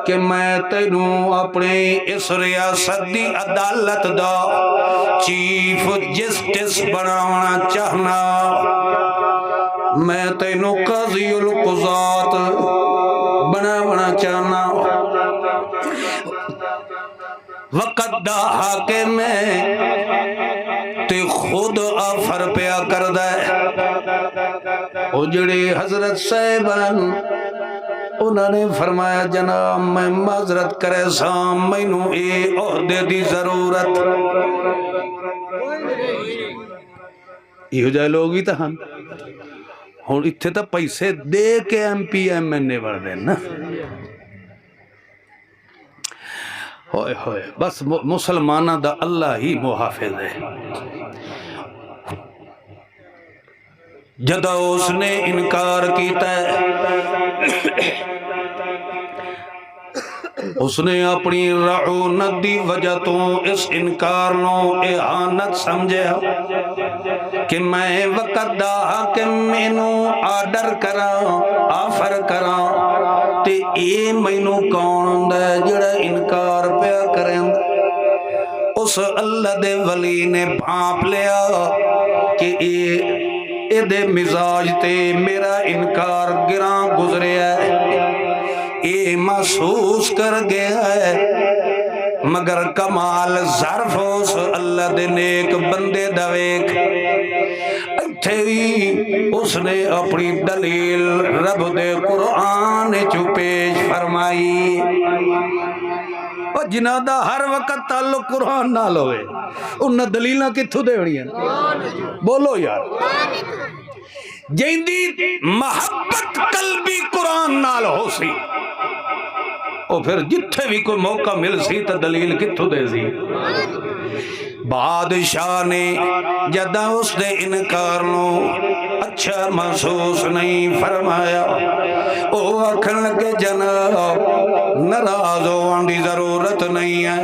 کہ میں تینوں اپنے اس ریاست دی عدالت دا چیف جسٹس بناونا چاہنا میں تینوں قاضی القضات بناونا چاہنا وقت دا حاکم ہے تے خود آفر پیا کر دے اجڑی حضرت صاحبان انہوں نے فرمایا جناب میں معذرت کرے سام مینوں اے عہدے دی ضرورت یہ جائے لوگی تا ہم ہون اتھے تا پیسے دے کے ایم پی ایم این اے بڑھ دیں نا ہوئے ہوئے بس مسلمانہ دا اللہ ہی محافظ ہے جدہ اس نے انکار کیتا ہے اس نے اپنی رعونت دی وجہ تو اس انکار نو احانت سمجھے کہ میں وقت دا حاکم مینو آرڈر کرا آفر کرا تے اے مینو کون دے جڑا انکار پیا کریں اس اللہ دے ولی نے بھانپ لیا کہ اے دے مزاج تے میرا انکار گراں گزریا ہے، اے محسوس کر گیا ہے، مگر کمال ظرف اس اللہ دے نیک بندے دا ویکھ اتھے بھی اس نے اپنی دلیل رب دے قرآن چو پیش فرمائی۔ اور جنہ دا ہر وقت تعلق قرآن نال ہوئے انہاں دلیلہ کتھوں دے بڑی ہیں؟ بولو یار، جیندی محبت قلبی قرآن نال ہو سی اور پھر جتھے بھی کوئی موقع مل سی تا دلیل کتھوں دے سی۔ بادشاہ نے جدہ اس دے انکار نو اچھا محسوس نہیں فرمایا، او آکھن لگے جناب ناراض ہونے دی ضرورت نہیں ہے،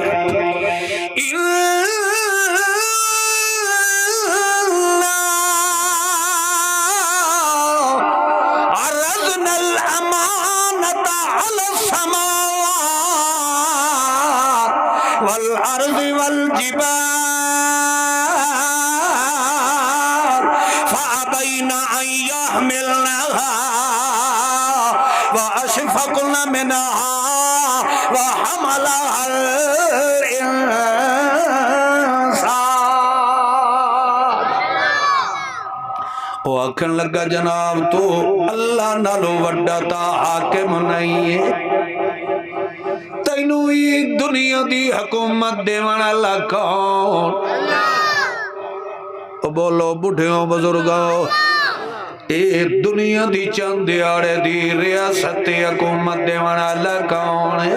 عرضنا الامانة على السماوات والارض والجبال فابين ان يحملنها واشفقن منها وحملها وہ آکھن لگا جناب تو اللہ نالو وڈا تا حاکم نہیں ہے، تینو ہی دنیا دی حکومت دیوان اللہ کون؟ بولو بڑھیوں بزرگوں، اے دنیا دی چند دیاڑے دی ریاست حکومت دیوان اللہ کون ہے؟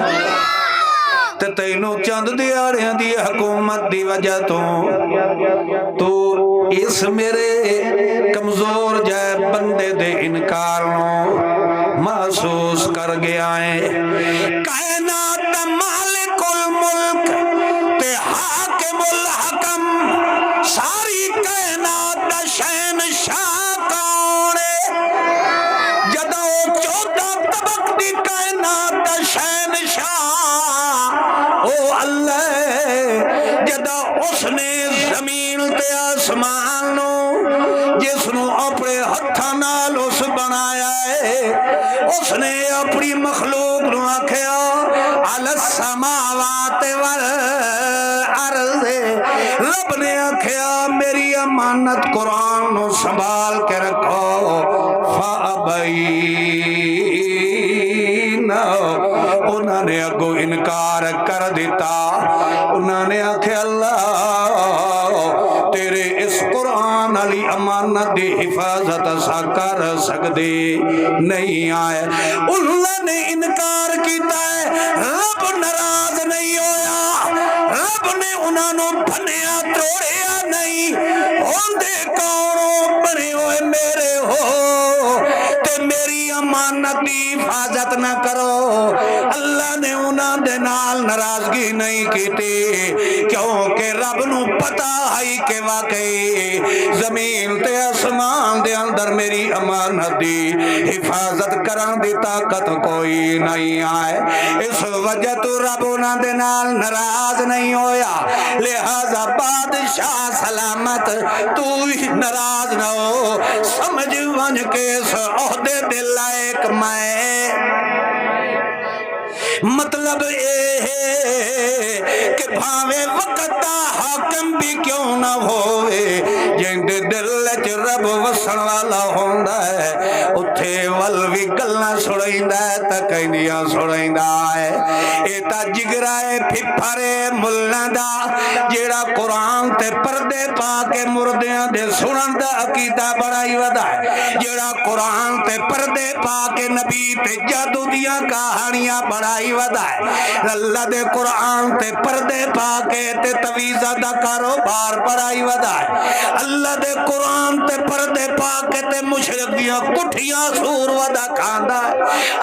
تے تینو چند دیاڑیاں دی حکومت دی وجہ تو اس میرے کمزور جائے بندے دے انکار نو محسوس کر گیا ہے۔ کائنات مالک الملک تے حاکم الحکم، ساری کائنات دا شہنشاہ کون ہے؟ جدو 14 طبق دی کائنات دا شہنشاہ او اللہ ہے، جدو اس نے زمین تے آسمان نو جس نو اپنے ہتھاں نال اس بنایا ہے، اس نے اپنی مخلوق نو آکھیا علی السماوات والارض، رب نے آکھیا میری امانت قرآن نو سنبھال کے رکھو، فابین، انہوں نے اگو انکار کر دیتا، انہوں نے آکھیا اللہ تیرے اس قرآن علی امانت دی حفاظت سا کر سکدے نہیں آئے، انہوں نے انکار کیتا ہے، رب ناراض نہیں ہویا، رب نے انہوں نے بھنیا توڑیا نہیں، ہوندے کونوں بنے ہوئے میرے ہو تے میری امانت دی حفاظت نہ کرو۔ اللہ نے انہاں دے نال ناراضگی نہیں کیتی، کیونکہ رب نو پتہ ہے کہ واقعی زمین تے آسمان دے اندر میری امانت دی حفاظت کرن دی طاقت کوئی نہیں آئے، اس وجہ تو رب انہاں دے نال ناراض نہیں ہویا، لہذا بادشاہ سلامت تو ہی ناراض نہ ہو، سمجھ ون کے اس عہدے دے لائق میں، مطلب اے ہے کہ بھاوے وقت دا حاکم بھی کیوں نہ ہوئے، جن دے دل وچ رب وسن والا ہوندا ہے اتھے ول بھی گلاں سنائیندا ہے تے کہندیاں سنائیندا ہے، اے تا جگرا ہے پھپھرے ملاں دا جیڑا قرآن تے پردے پا کے مردیاں دے سنن دا عقیدہ بڑائی ودا ہے، جیڑا قرآن تے پردے پا کے نبی تے جادو دیاں کہانیاں بڑائی ودا ہے، اللہ دے قرآن تے پردے پا کے تے تویزہ دا کاروبار بڑائی ودا ہے، اللہ دے قرآن تے پردے پا کے تے مشرک دیاں کٹھیاں سور ودا کھاندا ہے،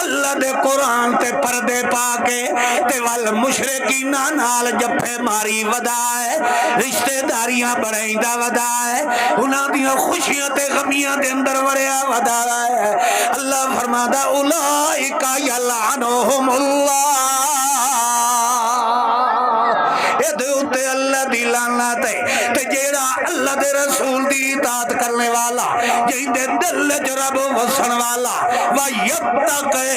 اللہ دے قرآن تے پردے پا کے تے وال مشرکینہ نال جپے ماری ودا ہے، رشتہ داریاں بڑھائیندہ ودا ہے، انہاں دیاں خوشیاں تے غمیاں دے اندر وڑیا ودا ہے، اللہ فرمادا اولئک یلعنہم اللہ، اے دے اتے اللہ دی لعنت ہے تے جیڑا اللہ دے رسول دی اطاعت کرنے والا جیندے دل وچ رب وسن والا وا یتقے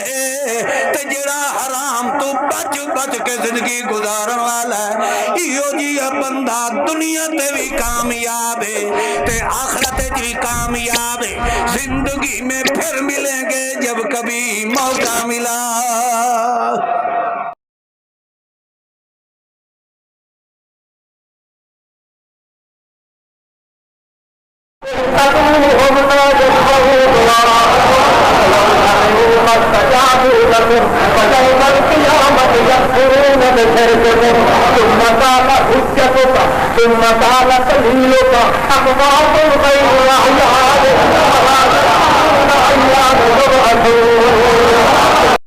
تے جیڑا حرام تو بچ بچ کے زندگی گزارن والا ہے ایو جی بندہ دنیا تے بھی کامیاب ہے تے آخرت وچ بھی کامیاب ہے زندگی میں پھر ملیں گے جب کبھی موقع ملا ثم قال سبيلك أقوام غير أحيان